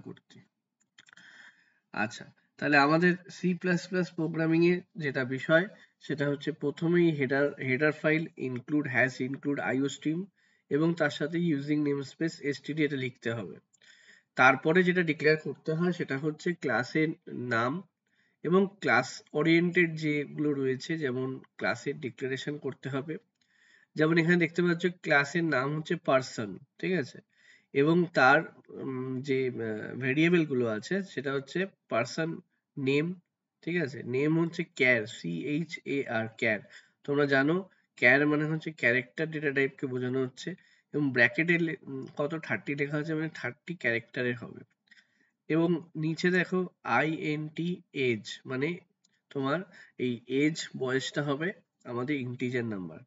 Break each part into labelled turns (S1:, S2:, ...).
S1: করতে। আচ্ছা, তাহলে আমাদের সি প্লাস প্লাস প্রোগ্রামিং এর যেটা বিষয় সেটা হচ্ছে প্রথমেই header file include hash include iostream এবং তার সাথে ইউজিং নেমস্পেস এসটিডি এটা লিখতে হবে। তারপরে যেটা ডিক্লেয়ার করতে হয় সেটা হচ্ছে ক্লাসের নাম এবং ক্লাস ওরিয়েন্টেড যেগুলো রয়েছে, যেমন ক্লাসের ডিক্লারেশন করতে হবে। যেমন এখানে দেখতে পাচ্ছ ক্লাসের নাম হচ্ছে পার্সন, ঠিক আছে, এবং তার যে ভেরিয়েবল গুলো আছে সেটা হচ্ছে পার্সন নেম, ঠিক আছে, নেম হচ্ছে ক্যার, CHAR ক্যার। তোমরা জানো ক্যার মানে হচ্ছে ক্যারেক্টার ডেটা টাইপকে বোঝানো হচ্ছে, এবং ব্র্যাকেটে কত 30 লেখা আছে, মানে 30 ক্যারেক্টারের হবে। এবং নিচে দেখো INT এজ, মানে তোমার এই এজ বয়সটা হবে আমাদের ইন্টিজার নাম্বার।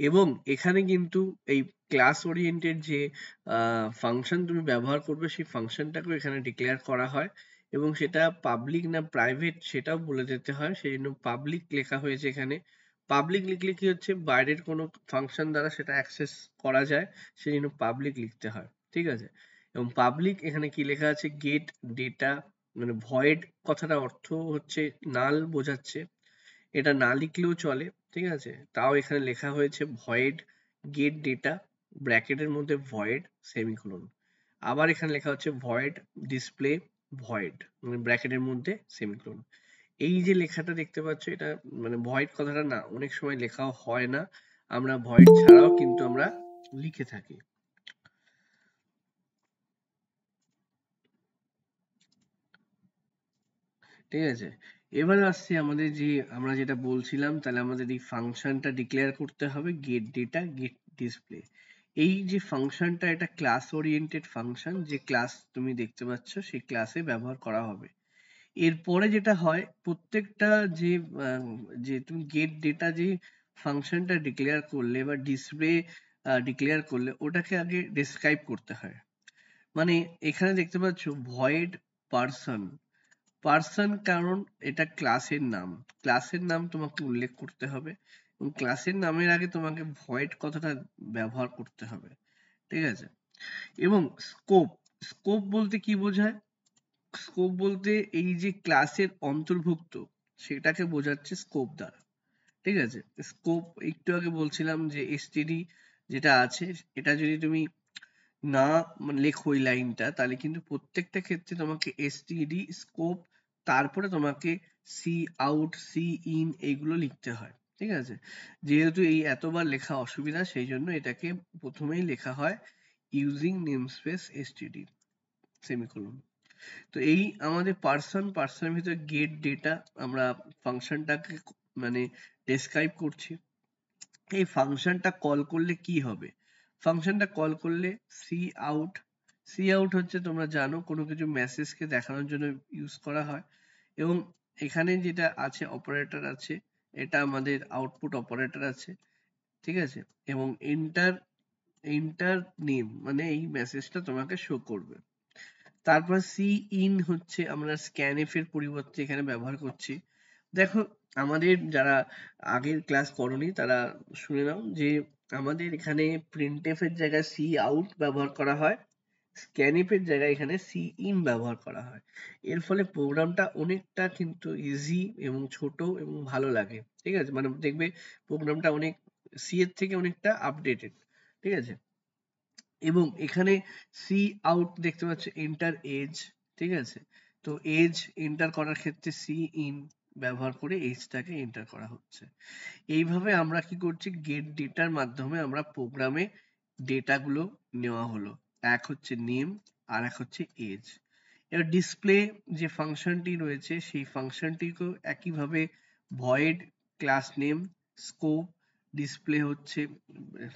S1: এবং এখানে কিন্তু এই ক্লাস ওরিয়েন্টেড যে ফাংশন তুমি ব্যবহার করবে সেই ফাংশনটাকেও এখানে ডিক্লেয়ার করা হয়, এবং সেটা পাবলিক না প্রাইভেট সেটাও বলে দিতে হয়, সেই জন্য পাবলিক লেখা হয়েছে এখানে। পাবলিক লিখলে কি হচ্ছে, বাইরের কোনো ফাংশন দ্বারা সেটা অ্যাক্সেস করা যায়, সেই জন্য পাবলিক লিখতে হয়, ঠিক আছে। এবং পাবলিক এখানে কি লেখা আছে, গেট ডেটা, মানে ভয়েড কথাটা অর্থ হচ্ছে নাল বোঝাচ্ছে, এটা না লিখলেও চলে, ঠিক আছে, তাও এখানে লেখা হয়েছে ভয়েড গেট ডেটা ব্র্যাকেটের মধ্যে ভয়েড সেমিকোলন। আবার এখানে লেখা হচ্ছে ভয়েড ডিসপ্লে ভয়েড, মানে ব্র্যাকেটের মধ্যে সেমিকোলন। এই যে লেখাটা দেখতে পাচ্ছ এটা মানে ভয়েড কথাটা না অনেক সময় লেখাও হয় না, আমরা ভয়েড ছাড়াও কিন্তু আমরা লিখে থাকি। ঠিক আছে, এবার আসছে আমাদের যে আমরা যেটা বলছিলাম, তাহলে আমাদের এই ফাংশনটা ডিক্লেয়ার করতে হবে গেট ডেটা গেট ডিসপ্লে। এই যে ফাংশনটা এটা ক্লাস ওরিয়েন্টেড ফাংশন, যে ক্লাস তুমি দেখতে পাচ্ছ সেই ক্লাসে ব্যবহার করা হবে। এরপরে যেটা হয় প্রত্যেকটা যে যে তুমি গেট ডেটা যে ফাংশনটা ডিক্লেয়ার করলে বা ডিসপ্লে ডিক্লেয়ার করলে ওটাকে আগে ডেসক্রাইব করতে হয়। মানে এখানে দেখতে পাচ্ছ ভয়েড পার্সন, পার্সন কারণ এটা ক্লাসের নাম, ক্লাসের নাম তোমাকে উল্লেখ করতে হবে, এবং ক্লাসের নামের আগে তোমাকে ভয়েড কথাটা ব্যবহার করতে হবে, ঠিক আছে। এবং স্কোপ, স্কোপ বলতে কি বোঝায়, স্কোপ বলতে এই যে ক্লাসের অন্তর্ভুক্ত সেটাকে বোঝাচ্ছে স্কোপ দ্বারা, ঠিক আছে। স্কোপ একটু আগে বলছিলাম যে এসটিডি যেটা আছে এটা যদি তুমি না মানে লেখো ওই লাইনটা, তাহলে কিন্তু প্রত্যেকটা ক্ষেত্রে তোমাকে এসটিডি স্কোপ তারপরে তোমাকে সি আউট সি ইন এইগুলো লিখতে হয়, ঠিক আছে। যেহেতু এই এতবার লেখা অসুবিধা সেই জন্য এটাকে প্রথমেই লেখা হয় ইউজিং নেমস্পেস এসটিডি সেমিকোলন। তো এই আমাদের পার্সনের ভিতরে গেট ডেটা আমরা ফাংশনটাকে মানে ডেসক্রাইব করছি। এই ফাংশনটা কল করলে কি হবে, ফাংশনটা কল করলে সি আউট, সি আউট হচ্ছে তোমরা জানো কোনো কিছু মেসেজকে দেখানোর জন্য ইউজ করা হয়, এবং এখানে যেটা আছে অপারেটর আছে, এটা আমাদের আউটপুট অপারেটর আছে, ঠিক আছে। এবং এন্টার, এন্টার নেম মানে এই মেসেজটা তোমাকে শো করবে। তারপর সি ইন হচ্ছে আমরা স্ক্যানএফ এর পরিবর্তে এখানে ব্যবহার করছি। দেখো আমাদের যারা আগের ক্লাস করনি তারা শুনে নাও যে আমাদের এখানে প্রিন্টএফ এর জায়গায় সি আউট ব্যবহার করা হয়, স্ক্যানএফ এর জায়গায় এখানে সি ইন ব্যবহার করা হয়। এর ফলে প্রোগ্রামটা অনেকটা কিন্তু ইজি এবং ছোট এবং ভালো লাগে, ঠিক আছে, মানে দেখবে প্রোগ্রামটা অনেক সি এর থেকে অনেকটা আপডেটেড, ঠিক আছে। এবং এখানে সি আউট দেখতে পাচ্ছ এন্টার এজ, ঠিক আছে। তো এজ এন্টার করার ক্ষেত্রে সি ইন ব্যবহার করে এজটাকে এন্টার করা হচ্ছে। এইভাবে আমরা কি করছি, গেট ডেটার মাধ্যমে আমরা প্রোগ্রামে ডেটাগুলো নেওয়া হলো, এক হচ্ছে নেম আর এক হচ্ছে এজ। এবার ডিসপ্লে যে ফাংশনটি রয়েছে সেই ফাংশনটিকেও একইভাবে void class name scope display হচ্ছে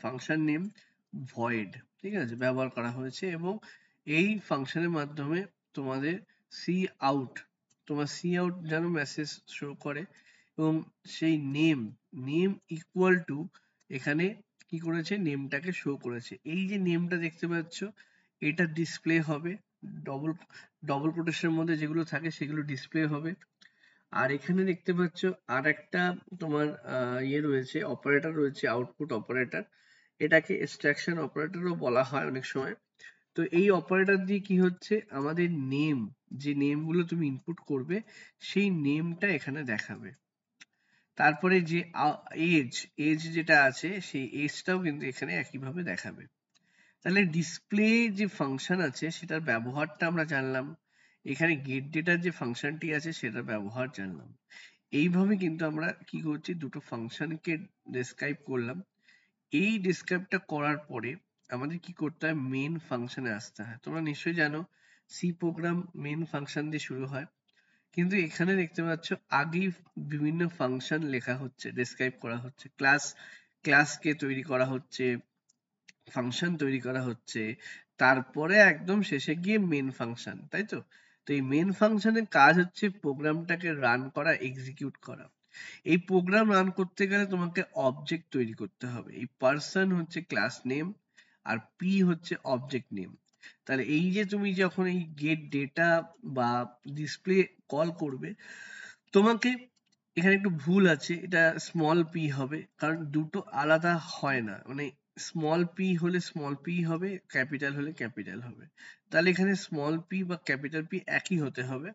S1: ফাংশন নেম ভয়েড, ঠিক আছে, ব্যবহার করা হয়েছে। এবং এই ফাংশনের মাধ্যমে তোমাদের সি আউট, তোমার সি আউট যেন মেসেজ শো করে, এবং সেই নেম, নেম ইকুয়াল টু এখানে কি করেছে নেমটাকে শো করেছে, এই যে নেমটা দেখতে পাচ্ছ এটা ডিসপ্লে হবে, ডবল ডবল কোটেশনের মধ্যে যেগুলো থাকে সেগুলো ডিসপ্লে হবে। আর এখানে দেখতে পাচ্ছ আর একটা তোমার ইয়ে রয়েছে অপারেটর রয়েছে আউটপুট অপারেটর, এটাকে এক্সট্রাকশন অপারেটরও বলা হয় অনেক সময়। তো তো এই অপারেটর দিয়ে কি হচ্ছে, আমাদের নেম, যে নেমগুলো তুমি ইনপুট করবে সেই নেমটা এখানে দেখাবে। তারপরে যে এজ, এজ যেটা আছে সেই এজটাও কিন্তু এখানে একইভাবে দেখাবে। তাহলে ডিসপ্লে যে ফাংশন আছে সেটার ব্যবহারটা আমরা জানলাম, এখানে গেট ডেটার যে ফাংশনটি আছে সেটার ব্যবহার জানলাম। এইভাবে কিন্তু আমরা কি করছি, দুটো ফাংশনকে ডেসক্রাইব করলাম। এই ডেসক্রাইবটা করার পরে আমাদের কি করতে হয়, মেন ফাংশনে আসতে হয়। তোমরা নিশ্চয়ই জানো সি প্রোগ্রাম মেন ফাংশন দিয়ে শুরু হয়, কিন্তু এখানে দেখতে পাচ্ছ আগেই বিভিন্ন ফাংশন লেখা হচ্ছে, ডেসক্রাইব করা হচ্ছে, ক্লাসকে তৈরি করা হচ্ছে, ফাংশন তৈরি করা হচ্ছে, তারপরে একদম শেষে গিয়ে মেন ফাংশন, তাই তো? তো এই মেন ফাংশনের কাজ হচ্ছে প্রোগ্রামটাকে রান করা, এক্সিকিউট করা। এই প্রোগ্রাম রান করতে গেলে তোমাকে অবজেক্ট তৈরি করতে হবে। এই পার্সন হচ্ছে ক্লাস নেম আর পি হচ্ছে অবজেক্ট নেম। তাহলে এই যে তুমি যখন এই গেট ডেটা বা ডিসপ্লে কল করবে, তোমাকে এখানে একটু ভুল আছে, এটা স্মল পি হবে, কারণ দুটো আলাদা হয় না, মানে স্মল পি হলে স্মল পি হবে, ক্যাপিটাল হলে ক্যাপিটাল হবে। তাহলে এখানে স্মল পি বা ক্যাপিটাল পি একই হতে হবে।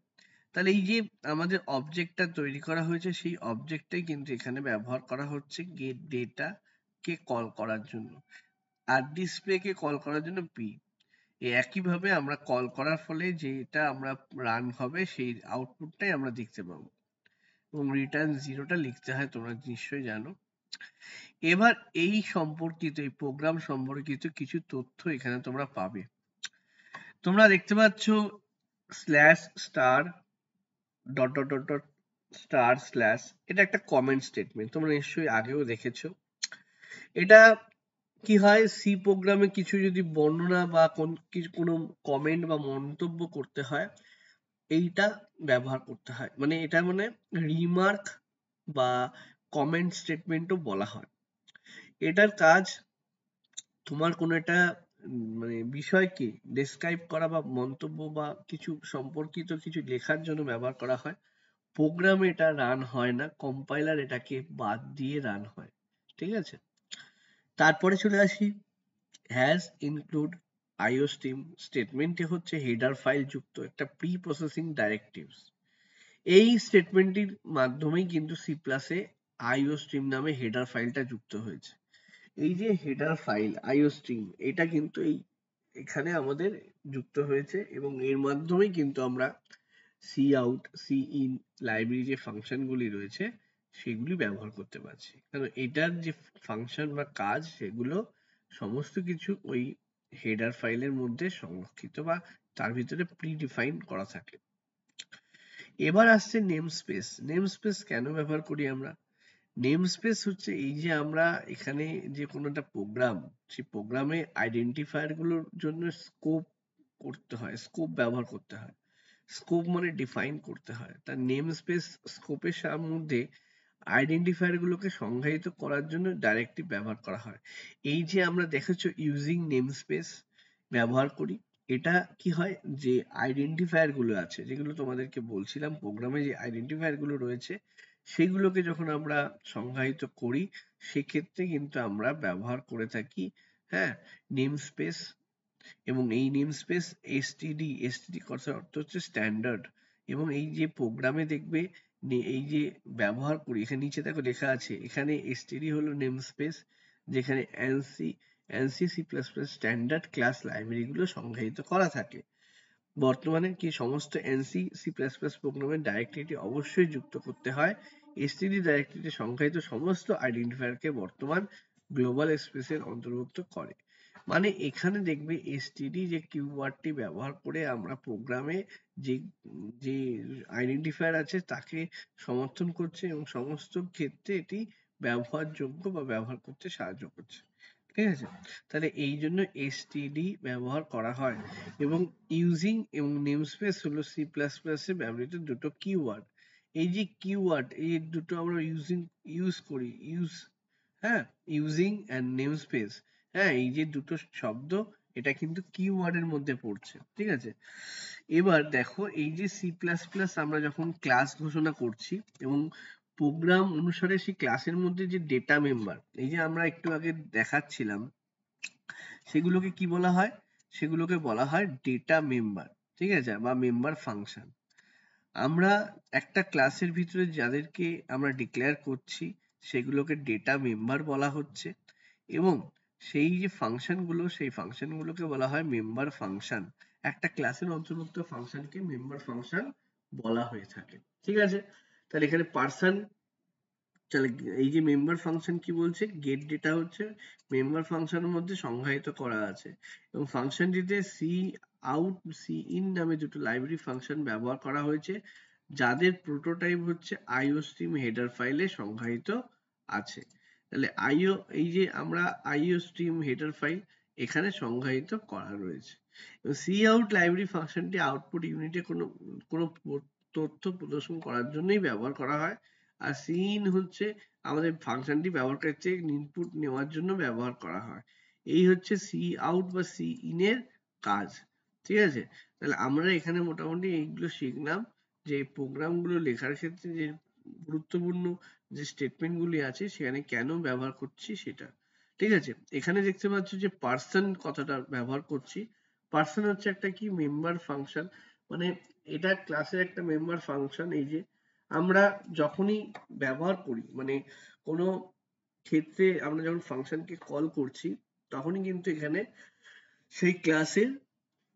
S1: তাহলে এই যে আমাদের অবজেক্টটা তৈরি করা হয়েছে সেই অবজেক্টটাই কিন্তু এখানে ব্যবহার করা হচ্ছে গেট ডেটা কে কল করার জন্য, আর ডিসপ্লে কে কল করার জন্য পি। একইভাবে আমরা কল করার ফলে যেটা আমরা রান হবে সেই আউটপুটটাই আমরা দেখতে পাবো, এবং রিটার্ন জিরোটা লিখতে হয়, তোমরা নিশ্চয়ই জানো। এবার এই সম্পর্কিত, এই প্রোগ্রাম সম্পর্কিত কিছু তথ্য এখানে তোমরা পাবে। তোমরা দেখতে পাচ্ছ slash star dot dot dot dot star slash, এটা একটা কমেন্ট স্টেটমেন্ট, তোমরা নিশ্চয়ই আগেও দেখেছো। এটা কি হয়, সি প্রোগ্রামে কিছু যদি বর্ণনা বা কোনো কমেন্ট বা মন্তব্য করতে হয়, এইটা ব্যবহার করতে হয়। মানে এটা মানে রিমার্ক বা কমেন্ট স্টেটমেন্টও বলা হয়। এটার কাজ তোমার কোনো একটা মানে বিষয়কে ডেসক্রাইব করা বা মন্তব্য বা কিছু সম্পর্কিত কিছু লেখার জন্য ব্যবহার করা হয়। প্রোগ্রামে এটা রান হয় না, কম্পাইলার এটাকে বাদ দিয়ে রান হয়, ঠিক আছে? তারপরে চলে আসি হ্যাজ ইনক্লুড আইওস্ট্রিম স্টেটমেন্টে হচ্ছে হেডার ফাইল যুক্ত একটা প্রি প্রসেসিং ডাইরেক্টিভস। এই স্টেটমেন্টটির মাধ্যমেই কিন্তু সি প্লাসে আইওস্ট্রিম নামে হেডার ফাইলটা যুক্ত হয়েছে। এই যে হেডার ফাইল আইওস্ট্রিম, এটা কিন্তু এখানে আমাদের যুক্ত হয়েছে, এবং এর মাধ্যমেই কিন্তু আমরা cout, cin library যে ফাংশনগুলি রয়েছে সেগুলি ব্যবহার করতে পারছি, কারণ এটার যে ফাংশন বা কাজ সেগুলো সমস্ত কিছু ওই হেডার ফাইলের মধ্যে সংরক্ষিত বা তার ভিতরে প্রি ডিফাইন করা থাকে। এবার আসছে নেম স্পেস। নেম স্পেস কেন ব্যবহার করি আমরা? নেম স্পেস হচ্ছে এই যে আমরা এখানে যে কোনো একটা প্রোগ্রাম, সেই প্রোগ্রামে আইডেন্টিফায়ার গুলোর জন্য স্কোপ করতে হয়, স্কোপ ব্যবহার করতে হয়। স্কোপ মানে ডিফাইন করতে হয়। তার নেম স্পেস স্কোপের মধ্যে আইডেন্টিফায়ার গুলোকে সংজ্ঞায়িত করার জন্য ডাইরেক্টিভ ব্যবহার করা হয়। এই যে আমরা দেখেছো ইউজিং নেম স্পেস ব্যবহার করি, এটা কি হয়, যে আইডেন্টিফায়ার গুলো আছে যেগুলো তোমাদেরকে বলছিলাম, প্রোগ্রামে যে আইডেন্টিফায়ার গুলো রয়েছে সেগুলোকে যখন আমরা সংজ্ঞায়িত করি সেক্ষেত্রে কিন্তু আমরা ব্যবহার করে থাকি, হ্যাঁ, নেম স্পেস। এবং এই নেম স্পেস এসটিডি কথার অর্থ হচ্ছে স্ট্যান্ডার্ড। এবং এই যে প্রোগ্রামে দেখবে এই যে ব্যবহার করি, এখানে নিচে দেখো লেখা আছে, এখানে এসটিডি হলো নেম স্পেস, যেখানে ANSI C plus plus standard class library গুলো সংজ্ঞায়িত করা থাকে। বর্তমানে কি সমস্ত এনসি সি প্লাস প্লাস প্রোগ্রামের ডাইরেক্টরিটি অবশ্যই যুক্ত করতে হয় এসটিডি ডাইরেক্টরিতে সংজ্ঞায়িত সমস্ত আইডেন্টিফায়ারকে বর্তমান গ্লোবাল স্পেসের অন্তর্ভুক্ত করে। মানে এখানে দেখবে এসটিডি যে কিওয়ার্ডটি ব্যবহার করে আমরা প্রোগ্রামে যে যে আইডেন্টিফায়ার আছে তাকে সমর্থন করছে, এবং সমস্ত ক্ষেত্রে এটি ব্যবহারযোগ্য বা ব্যবহার করতে সাহায্য করছে, ঠিক আছে? তাহলে এই জন্য এসটিডি ব্যবহার করা হয়। এবং ইউজিং এবং নেমস্পেস হলো সি প্লাস প্লাসে ব্যবহৃত দুটো কিওয়ার্ড। এই যে কিওয়ার্ড, এই দুটো আমরা ইউজ করি, হ্যাঁ, ইউজিং অ্যান্ড নেমস্পেস, হ্যাঁ, এই যে দুটো শব্দ এটা কিন্তু কিওয়ার্ডের মধ্যে পড়ছে, ঠিক আছে? এবার দেখো এই যে সি প্লাস প্লাস আমরা যখন ক্লাস ঘোষণা করছি এবং প্রোগ্রাম অনুসারে সেই ক্লাসের মধ্যে যে ডেটা মেম্বার, এই যে আমরা একটু আগে দেখাচ্ছিলাম, সেগুলোকে কি বলা হয়? সেগুলোকে বলা হয় ডেটা মেম্বার, ঠিক আছে, বা মেম্বার ফাংশন। আমরা একটা ক্লাসের ভিতরে যাদেরকে আমরা ডিক্লেয়ার করছি সেগুলোকে ডেটা মেম্বার বলা হচ্ছে, এবং সেই যে ফাংশনগুলো সেই ফাংশনগুলোকে বলা হয় মেম্বার ফাংশন। একটা ক্লাসের অন্তর্ভুক্ত ফাংশনকে মেম্বার ফাংশন বলা হয়ে থাকে, ঠিক আছে। তাহলে এখানে পার্সন, তাহলে এই যে মেম্বার ফাংশন কি বলছে, গেট ডেটা হচ্ছে মেম্বার ফাংশনের মধ্যে সংজ্ঞায়িত করা আছে, এবং ফাংশনটিতে সি আউট সি ইন নামে দুটো লাইব্রেরি ফাংশন ব্যবহার করা হয়েছে, যাদের প্রোটোটাইপ হচ্ছে আইও স্ট্রিম হেডার ফাইলে সংজ্ঞায়িত আছে। তাহলে আইও, এই যে আমরা আইও স্ট্রিম হেডার ফাইল এখানে সংজ্ঞায়িত করা রয়েছে। সি আউট লাইব্রেরি ফাংশনটি আউটপুট ইউনিটে কোনো কোনো তথ্য প্রদর্শন করার জন্যই ব্যবহার করা হয়, আর সিইন হচ্ছে আমাদের ফাংশনটি ব্যবহারকারীর থেকে ইনপুট নেওয়ার জন্য ব্যবহার করা হয়। এই হচ্ছে সি আউট বা সি ইন এর কাজ, ঠিক আছে। তাহলে আমরা এখানে মোটামুটি এইগুলো শিখলাম যে প্রোগ্রামগুলো লেখার ক্ষেত্রে যে গুরুত্বপূর্ণ যে স্টেটমেন্ট গুলি আছে সেখানে কেন ব্যবহার করছি সেটা, ঠিক আছে। এখানে দেখতে পাচ্ছ যে পার্সন কথাটা ব্যবহার করছি। পার্সন হচ্ছে একটা কি মেম্বার ফাংশন, মানে এটা ক্লাসের একটা মেম্বার ফাংশন। এই যে আমরা যখনই ব্যবহার করি, মানে কোনো ক্ষেত্রে আমরা যখন ফাংশনকে কল করছি তখনই কিন্তু এখানে সেই ক্লাসের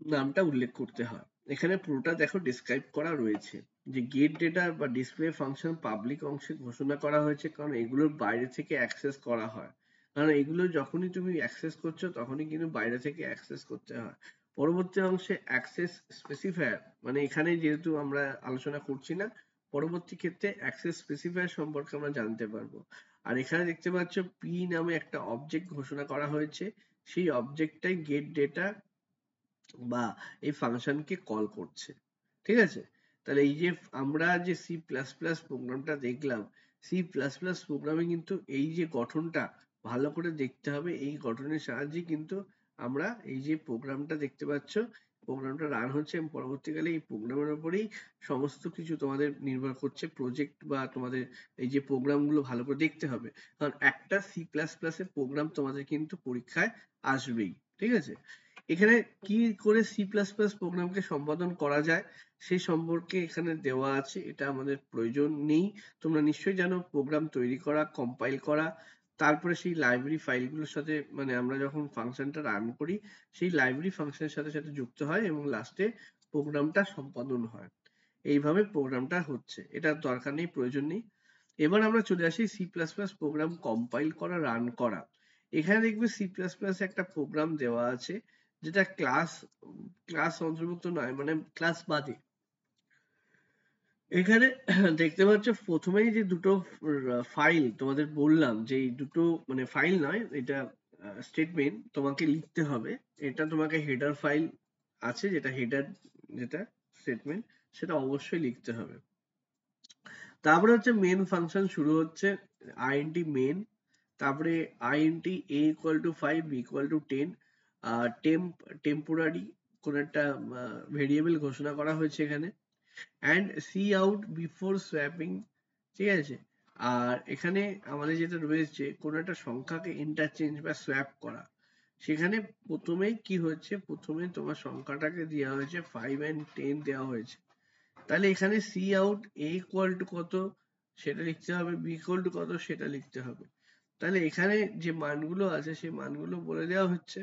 S1: নামটা উল্লেখ করতে হয়। এখানে পুরোটা দেখো ডেসক্রাইব করা রয়েছে যে গেট ডেটা বা ডিসপ্লে ফাংশন পাবলিক অংশে ঘোষণা করা হয়েছে, কারণ এগুলোর বাইরে থেকে অ্যাক্সেস করা হয়। কারণ এগুলো যখনই তুমি অ্যাক্সেস করছো তখনই কিন্তু বাইরে থেকে অ্যাক্সেস করতে হয়। পরবর্তী অংশে অ্যাক্সেস স্পেসিফায়ার, মানে এখানে যেহেতু আমরা আলোচনা করছি না, পরবর্তী ক্ষেত্রে অ্যাক্সেস স্পেসিফায়ার সম্পর্কে আমরা জানতে পারবো। আর এখানে দেখতে পাচ্ছ পি নামে একটা অবজেক্ট ঘোষণা করা হয়েছে, সেই অবজেক্টটাই গেট ডেটা বা এই ফাংশনকে কল করছে, ঠিক আছে। তাহলে এই যে আমরা যে সি প্লাস প্লাস প্রোগ্রামটা দেখলাম, সি প্লাস প্লাস প্রোগ্রামে কিন্তু এই যে গঠনটা ভালো করে দেখতে হবে, এই গঠনের সাহায্যে কিন্তু আমরা এই যে প্রোগ্রামটা দেখতে পাচ্ছ, প্রোগ্রামটা রান হচ্ছে, এবং পরবর্তীকালে এই প্রোগ্রামের উপরেই সমস্ত কিছু তোমাদের নির্ভর করছে, প্রজেক্ট বা তোমাদের এই যে প্রোগ্রামগুলো ভালো করে দেখতে হবে, কারণ একটা সি প্লাস প্লাস এর প্রোগ্রাম তোমাদের কিন্তু পরীক্ষায় আসবেই, ঠিক আছে। এখানে কি করে সি প্লাস প্লাস প্রোগ্রামকে সম্পাদন করা যায় সেই সম্পর্কে এখানে দেওয়া আছে, এটা আমাদের প্রয়োজন নেই। তোমরা নিশ্চয়ই জানো প্রোগ্রাম তৈরি করা, কম্পাইল করা, তারপরে সেই লাইব্রেরি ফাইলগুলোর সাথে, মানে আমরা যখন ফাংশনটা রান করি সেই লাইব্রেরি ফাংশনের সাথে সাথে যুক্ত হয় এবং লাস্টে প্রোগ্রামটা সম্পাদন হয়। এইভাবে প্রোগ্রামটা হচ্ছে, এটা দরকার নেই, প্রয়োজন নেই। এবার আমরা চলে আসি C plus plus program compile করা, রান করা। এখানে দেখবে সি প্লাস প্লাস একটা প্রোগ্রাম দেওয়া আছে যেটা ক্লাস ক্লাস অন্তর্ভুক্ত নয়, মানে ক্লাস বাদে। এখানে দেখতে পাচ্ছ প্রথমেই যে দুটো ফাইল তোমাদের বললাম, যে এই দুটো মানে ফাইল নয়, এটা স্টেটমেন্ট তোমাকে লিখতে হবে। এটা তোমাকে হেডার ফাইল আছে, যেটা হেডার, যেটা স্টেটমেন্ট, সেটা অবশ্যই লিখতে হবে। তারপরে হচ্ছে মেন ফাংশন শুরু হচ্ছে int মেন, তারপরে int a equal to 5 b equal to 10, temporary কোন একটা ভেরিয়েবল ঘোষণা করা হয়েছে এখানে, and see out before swapping, ঠিক আছে। আর এখানে আমাদের যেটা রয়েছে কোন একটা সংখ্যাকে ইন্টারচেঞ্জ বা সোয়াপ করা, সেখানে প্রথমেই কি হচ্ছে, প্রথমে তোমার সংখ্যাটাকে দেওয়া হয়েছে 5 and 10 দেওয়া হয়েছে। তাহলে এখানে cout a equal to কত সেটা লিখতে হবে, বি ইকুয়াল টু কত সেটা লিখতে হবে। তাহলে এখানে যে মানগুলো আছে সেই মানগুলো বলে দেওয়া হচ্ছে,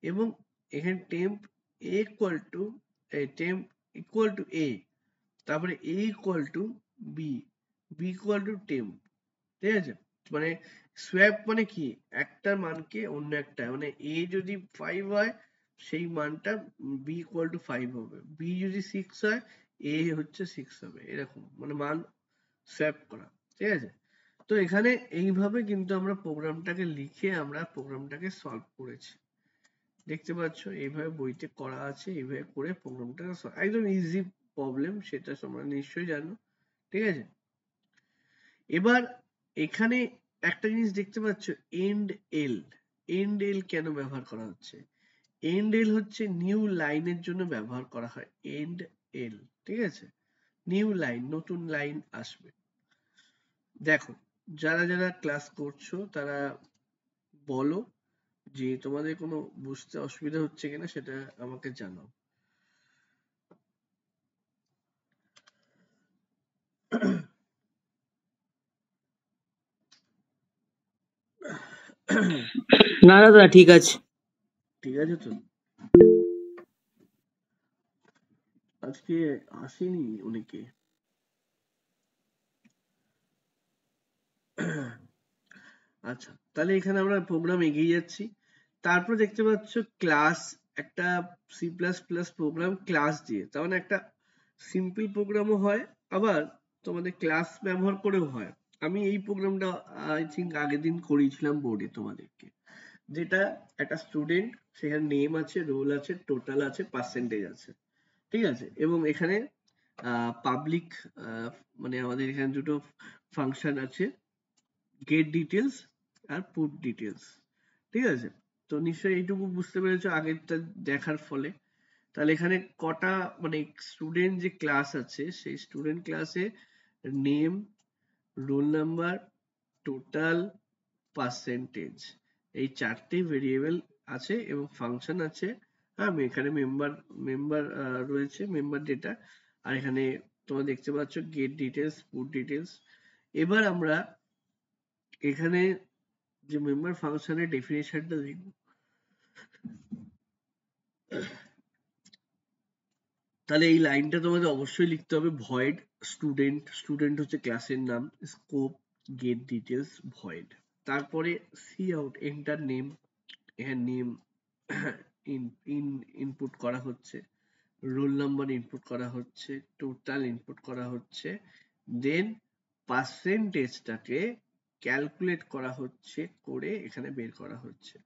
S1: এবং এখানে temp A equal to temp equal to A, তারপরে A equal to B, B equal to temp, ঠিক আছে। মানে সোয়াপ মানে কি, একটা মানকে অন্য একটা, মানে এ যদি 5 হয় সেই মানটা বি ইকুয়াল টু 5 হবে, বি যদি 6 হয় এ হচ্ছে 6 হবে, এরকম মানে মান সোয়াপ করা, ঠিক আছে। তো এখানে এইভাবে কিন্তু আমরা প্রোগ্রামটাকে লিখে আমরা প্রোগ্রামটাকে সলভ করেছি, দেখতে পাচ্ছ এইভাবে বইতে করা আছে, এইভাবে করে প্রোগ্রামটা একদম ইজি প্রবলেম, সেটা তোমরা নিশ্চয়ই জানো, ঠিক আছে। এবার এখানে একটা জিনিস দেখতে পাচ্ছ, এন্ড এল। এন্ড এল কেন ব্যবহার করা হচ্ছে, এন্ড এল হচ্ছে নিউ লাইনের জন্য ব্যবহার করা হয়, এন্ড এল, ঠিক আছে। নিউ লাইন, নতুন লাইন আসবে। দেখো যারা যারা ক্লাস করছো তারা বলো যে তোমাদের কোনো বুঝতে অসুবিধা হচ্ছে কিনা সেটা আমাকে জানাও।
S2: না দাদা ঠিক আছে।
S1: ঠিক আছে তো, আজকে আসেনি অনেকে। আচ্ছা, তাহলে এখানে আমরা প্রোগ্রাম এগিয়ে যাচ্ছি। তারপর দেখতে পাচ্ছ ক্লাস, একটা C plus plus program class দিয়ে, তার মানে একটা সিম্পল প্রোগ্রামও হয়, আবার তোমাদের ক্লাস ব্যবহার করেও হয়। আমি এই প্রোগ্রামটা আই থিঙ্ক আগের দিন করিয়েছিলাম বোর্ডে তোমাদেরকে, যেটা একটা স্টুডেন্ট, সেখানে নেম আছে, রোল আছে, টোটাল আছে, পার্সেন্টেজ আছে, ঠিক আছে। এবং এখানে পাবলিক, মানে আমাদের এখানে দুটো ফাংশন আছে, গেট ডিটেলস আর পুট ডিটেলস, ঠিক আছে। তো নিশ্চয়ই এইটুকু বুঝতে পেরেছো আগেরটা দেখার ফলে। তাহলে এখানে কটা মানে স্টুডেন্ট যে ক্লাস আছে, সেই স্টুডেন্ট ক্লাসে name, roll number, total, percentage, এই চারটে ভেরিয়েবল আছে এবং ফাংশন আছে। হ্যাঁ, এখানে মেম্বার মেম্বার রয়েছে, মেম্বার ডেটা। আর এখানে তোমরা দেখতে পাচ্ছ গেট ডিটেলস, পুট ডিটেলস। এবার আমরা এখানে যে মেম্বার ফাংশনের ডেফিনেশনটা দেখব। তাহলে এই লাইনটা তোমাদের অবশ্যই লিখতে হবে, ভয়েড স্টুডেন্ট, স্টুডেন্ট হচ্ছে ক্লাসের নাম, স্কোপ, গেট ডিটেলস, ভয়েড। তারপরে সি আউট, এন্টার নেম, এখানে নেম ইনপুট করা হচ্ছে, রোল নাম্বার ইনপুট করা হচ্ছে, টোটাল ইনপুট করা হচ্ছে, দেন পার্সেন্টেজটাকে ক্যালকুলেট করা হচ্ছে, করে এখানে বের করা হচ্ছে।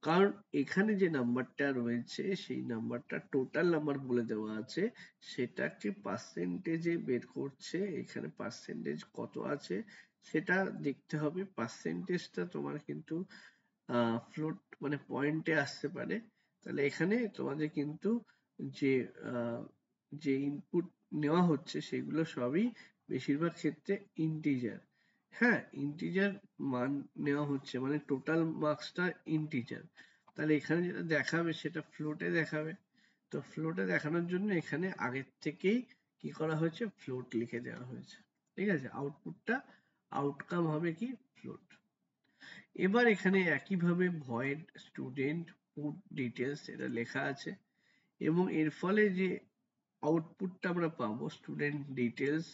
S1: কারণ এখানে যে নাম্বারটা রয়েছে সেই নাম্বারটা টোটাল নাম্বার বলে দেওয়া আছে, সেটাকে পার্সেন্টেজে বের করছে। এখানে পার্সেন্টেজ কত আছে সেটা দেখতে হবে। পার্সেন্টেজটা তোমার কিন্তু ফ্লোট মানে পয়েন্টে আসতে পারে। তাহলে এখানে তোমাদের কিন্তু যে যে ইনপুট নেওয়া হচ্ছে সেগুলো সবই বেশিরভাগ ক্ষেত্রে ইন্টিজার। হ্যাঁ, ইন্টিজার মান নেওয়া হচ্ছে, মানে টোটাল মার্কসটা ইন্টিজার। তাহলে এখানে যেটা দেখাবে সেটা ফ্লোটে দেখাবে। তো ফ্লোটে দেখানোর জন্য এখানে আগের থেকেই কি করা হয়েছে, ফ্লোট লিখে দেওয়া হয়েছে, ঠিক আছে। আউটপুটটা আউটকাম হবে কি, ফ্লোট। এবার এখানে একইভাবে ভয়েড স্টুডেন্ট পুট ডিটেলস এটা লেখা আছে, এবং এর ফলে যে আউটপুটটা আমরা পাবো, স্টুডেন্ট ডিটেলস,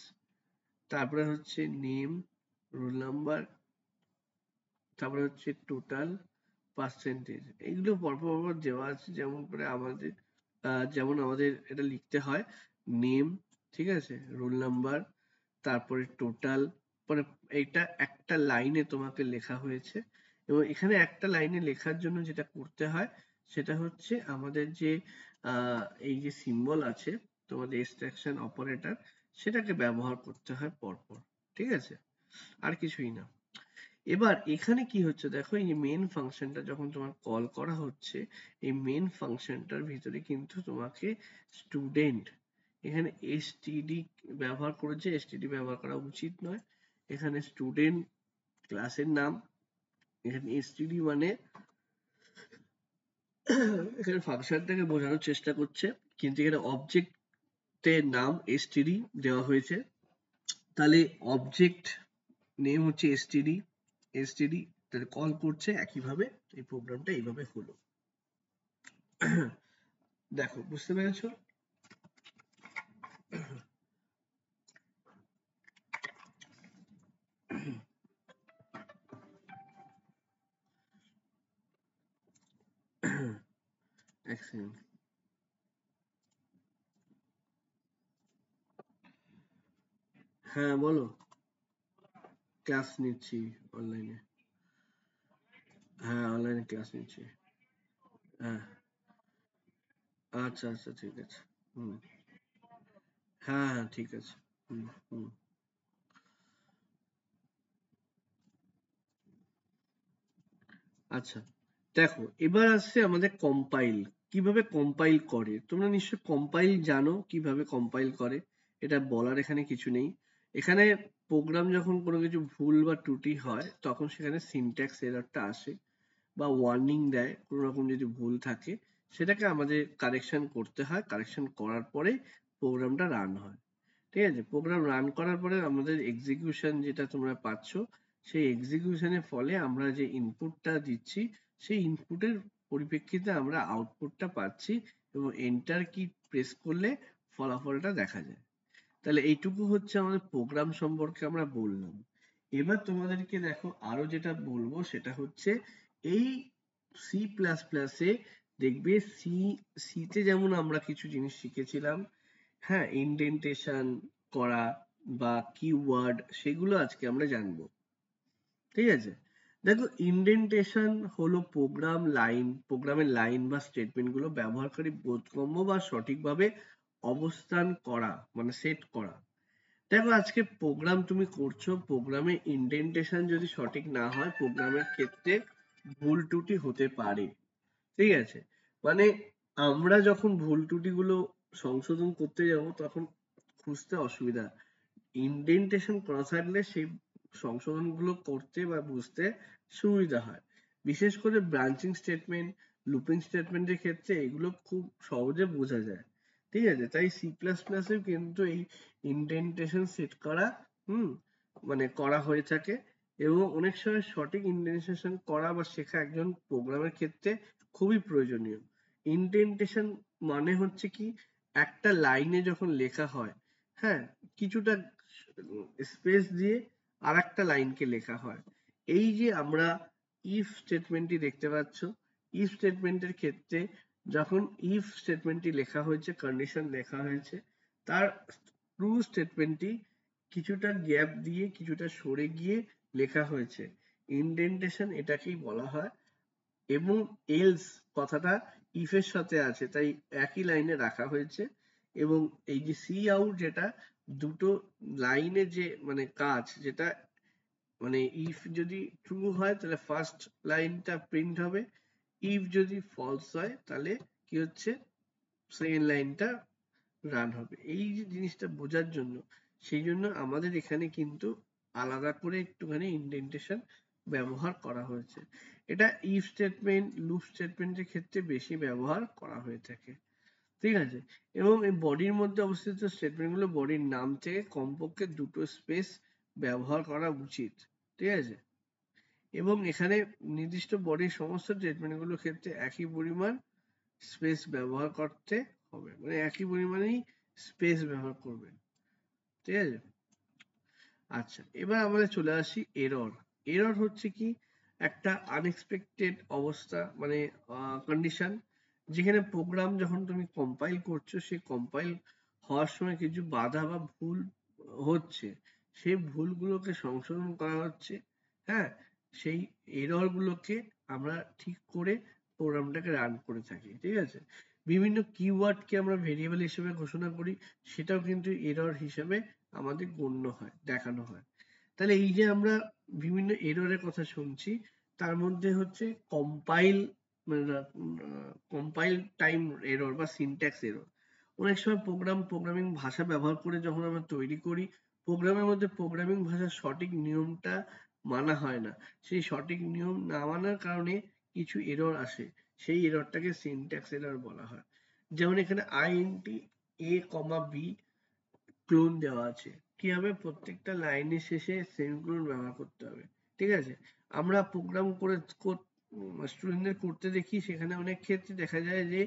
S1: তারপরে হচ্ছে নেম, রোল নাম্বার, তারপরে হচ্ছে টোটাল, পার্সেন্টেজ, এগুলো পরপর পরপর দেওয়া আছে। যেমন করে আমাদের যেমন আমাদের এটা লিখতে হয়, নেম, ঠিক আছে, রোল নাম্বার, তারপরে টোটাল, মানে এটা একটা লাইনে তোমাকে লেখা হয়েছে। এবং এখানে একটা লাইনে লেখার জন্য যেটা করতে হয় সেটা হচ্ছে আমাদের যে এই যে সিম্বল আছে তোমাদের এক্সট্রাকশন অপারেটর, সেটাকে ব্যবহার করতে হয় পরপর, ঠিক আছে, আর কিছুই না। এবার এখানে কি হচ্ছে দেখো, এই মেন ফাংশনটা যখন তোমার কল করা হচ্ছে, এই মেন ফাংশনটার ভিতরে কিন্তু তোমাকে স্টুডেন্ট, এখানে এসটিডি ব্যবহার করেছে, এসটিডি ব্যবহার করা উচিত নয়। এখানে স্টুডেন্ট ক্লাসের নাম, এখানে এসটিডি মানে এখানে ফাংশনটাকে বোঝানোর চেষ্টা করছে, কিন্তু এখানে অবজেক্টের নাম এসটিডি দেওয়া হয়েছে। তাহলে অবজেক্ট নেম হচ্ছে এসটিডি, এসটিডি তাহলে কল করছে একইভাবে। এই প্রোগ্রামটা এইভাবে হলো। দেখো, বুঝতে পেরেছো? এক সেকেন্ড। হ্যাঁ বলো। ক্লাস নিচ্ছি অনলাইনে। হ্যাঁ, অনলাইনে ক্লাস নিচ্ছি। হ্যাঁ, আচ্ছা আচ্ছা, ঠিক আছে। হুম। হ্যাঁ হ্যাঁ, ঠিক আছে। হুম হুম। আচ্ছা, দেখো এবার আসছে আমাদের কম্পাইল। কিভাবে কম্পাইল করে, তোমরা নিশ্চয় কম্পাইল জানো কিভাবে কম্পাইল করে, এটা বলার এখানে কিছু নেই। এখানে প্রোগ্রাম যখন কোনো কিছু ভুল বা ত্রুটি হয় তখন সেখানে সিনট্যাক্স এররটা আসে, বা ওয়ার্নিং দেয় কোনো রকম যদি ভুল থাকে, সেটাকে আমাদের কারেকশন করতে হয়। কারেকশন করার পরে প্রোগ্রামটা রান হয়। ঠিক আছে, প্রোগ্রাম রান করার পরে আমাদের এক্সিকিউশন যেটা তোমরা পাচ্ছ, সেই এক্সিকিউশনের ফলে আমরা যে ইনপুটটা দিচ্ছি সেই ইনপুটের পরিপ্রেক্ষিতে আমরা আউটপুটটা পাচ্ছি এবং এন্টার কি প্রেস করলে ফলাফলটা দেখা যায়। তাহলে এইটুকু হচ্ছে আমাদের প্রোগ্রাম সম্পর্কে আমরা বললাম। এবার তোমাদেরকে দেখো আরো যেটা বলবো সেটা হচ্ছে এই সি প্লাস প্লাসে দেখবে সিতে যেমন আমরা কিছু জিনিস শিখেছিলাম, হ্যাঁ, ইনডেন্টেশন করা বা কিওয়ার্ড, সেগুলো আজকে আমরা জানবো। ঠিক আছে, দেখো ইনডেন্টেশন হলো প্রোগ্রামের লাইন বা স্টেটমেন্ট গুলো ব্যবহারকারী বোধগম্য বা সঠিকভাবে অবস্থান করা, মানে সেট করা। দেখো আজকে প্রোগ্রাম তুমি করছো, প্রোগ্রামে ইনডেন্টেশন যদি সঠিক না হয় প্রোগ্রামের ক্ষেত্রে ভুল ত্রুটি হতে পারে। ঠিক আছে, মানে আমরা যখন ভুল ত্রুটিগুলো সংশোধন করতে যাব তখন খুঁজতে অসুবিধা, ইনডেন্টেশন করা থাকলে সেই সংশোধনগুলো করতে বা বুঝতে সুবিধা হয়। বিশেষ করে ব্রাঞ্চিং স্টেটমেন্ট, লুপিং স্টেটমেন্টের ক্ষেত্রে এগুলো খুব সহজে বোঝা যায়। ঠিক আছে, তাই সি প্লাস প্লাসেও কিন্তু এই ইনডেন্টেশন সেট করা মানে করা হয়ে থাকে এবং অনেক সময় সঠিক ইনডেন্টেশন করা বা শেখা একজন প্রোগ্রামের ক্ষেত্রে খুবই প্রয়োজনীয়। ইনডেন্টেশন মানে হচ্ছে কি, একটা লাইনে যখন লেখা হয়, হ্যাঁ, কিছুটা স্পেস দিয়ে আরেকটা লাইনকে লেখা হয়। এই যে আমরা ইফ স্টেটমেন্টটি দেখতে পাচ্ছ, ইফ স্টেটমেন্টের ক্ষেত্রে যখন ইফ স্টেটমেন্টটি লেখা হয়েছে, কন্ডিশন লেখা হয়েছে, তার ট্রু স্টেটমেন্টটি কিছুটা গ্যাপ দিয়ে কিছুটা সরে গিয়ে লেখা হয়েছে, ইনডেন্টেশন এটাকেই বলা হয়। এবং এলস কথাটা ইফ এর সাথে আছে তাই একই লাইনে রাখা হয়েছে। এবং এই যে সি আউট, যেটা দুটো লাইনে যে মানে কাজ, যেটা মানে ইফ যদি ট্রু হয় তাহলে ফার্স্ট লাইনটা প্রিন্ট হবে, ইফ যদি ফলস হয় তাহলে কি হচ্ছে, সেকেন্ড লাইনটা রান হবে। এই যে জিনিসটা বোঝার জন্য, সেই জন্য আমাদের এখানে কিন্তু আলাদা করে একটুখানি ইনডেন্টেশন ব্যবহার করা হয়েছে। এটা ইফ স্টেটমেন্ট, লুপ স্টেটমেন্টের ক্ষেত্রে বেশি ব্যবহার করা হয়ে থাকে। ঠিক আছে, এবং এই বডির মধ্যে অবস্থিত স্টেটমেন্ট গুলো বডির নাম থেকে কমপক্ষে দুটো স্পেস ব্যবহার করা উচিত। ঠিক আছে, এবং এখানে নির্দিষ্ট বডির সমস্ত স্টেটমেন্ট গুলোর ক্ষেত্রে একই পরিমাণ স্পেস ব্যবহার করতে হবে, মানে একই পরিমাণেই স্পেস ব্যবহার করবে। ঠিক আছে, আচ্ছা এবার আমাদের চলে আসি এরর। এরর হচ্ছে কি, একটা আনএক্সপেক্টেড অবস্থা, মানে কন্ডিশন, যেখানে প্রোগ্রাম যখন তুমি কম্পাইল করছো, সেই কম্পাইল হওয়ার সময় কিছু বাধা বা ভুল হচ্ছে, সেই ভুলগুলোকে সংশোধন করা হচ্ছে। হ্যাঁ, সেই এরর গুলোকে আমরা ঠিক করে প্রোগ্রামটাকে রান করে থাকি। ঠিক আছে, বিভিন্ন কিওয়ার্ডকে আমরা ভেরিয়েবল হিসেবে ঘোষণা করি, সেটাও কিন্তু এরর হিসেবে আমাদের গণ্য হয়, দেখানো হয়। তাহলে এই যে আমরা বিভিন্ন এররের কথা শুনছি, তার মধ্যে হচ্ছে কম্পাইল, মানে কম্পাইল টাইম এরর বা সিনট্যাক্স এরর। অনেক সময় প্রোগ্রামিং ভাষা ব্যবহার করে যখন আমরা তৈরি করি, প্রোগ্রামের মধ্যে প্রোগ্রামিং ভাষার সঠিক নিয়মটা মানা হয় না, সেই সঠিক নিয়ম না মানার কারণে কিছু এরর আসে, সেই এররটাকে সিনট্যাক্স এরর বলা হয়। যেমন এখানে int a comma B clone দেওয়া আছে, কি হবে, প্রত্যেকটা লাইনের শেষে সেমিকোলন ব্যবহার করতে হবে। ঠিক আছে, আমরা প্রোগ্রাম করে স্টুডেন্টদের করতে দেখি, সেখানে অনেক ক্ষেত্রে দেখা যায় যে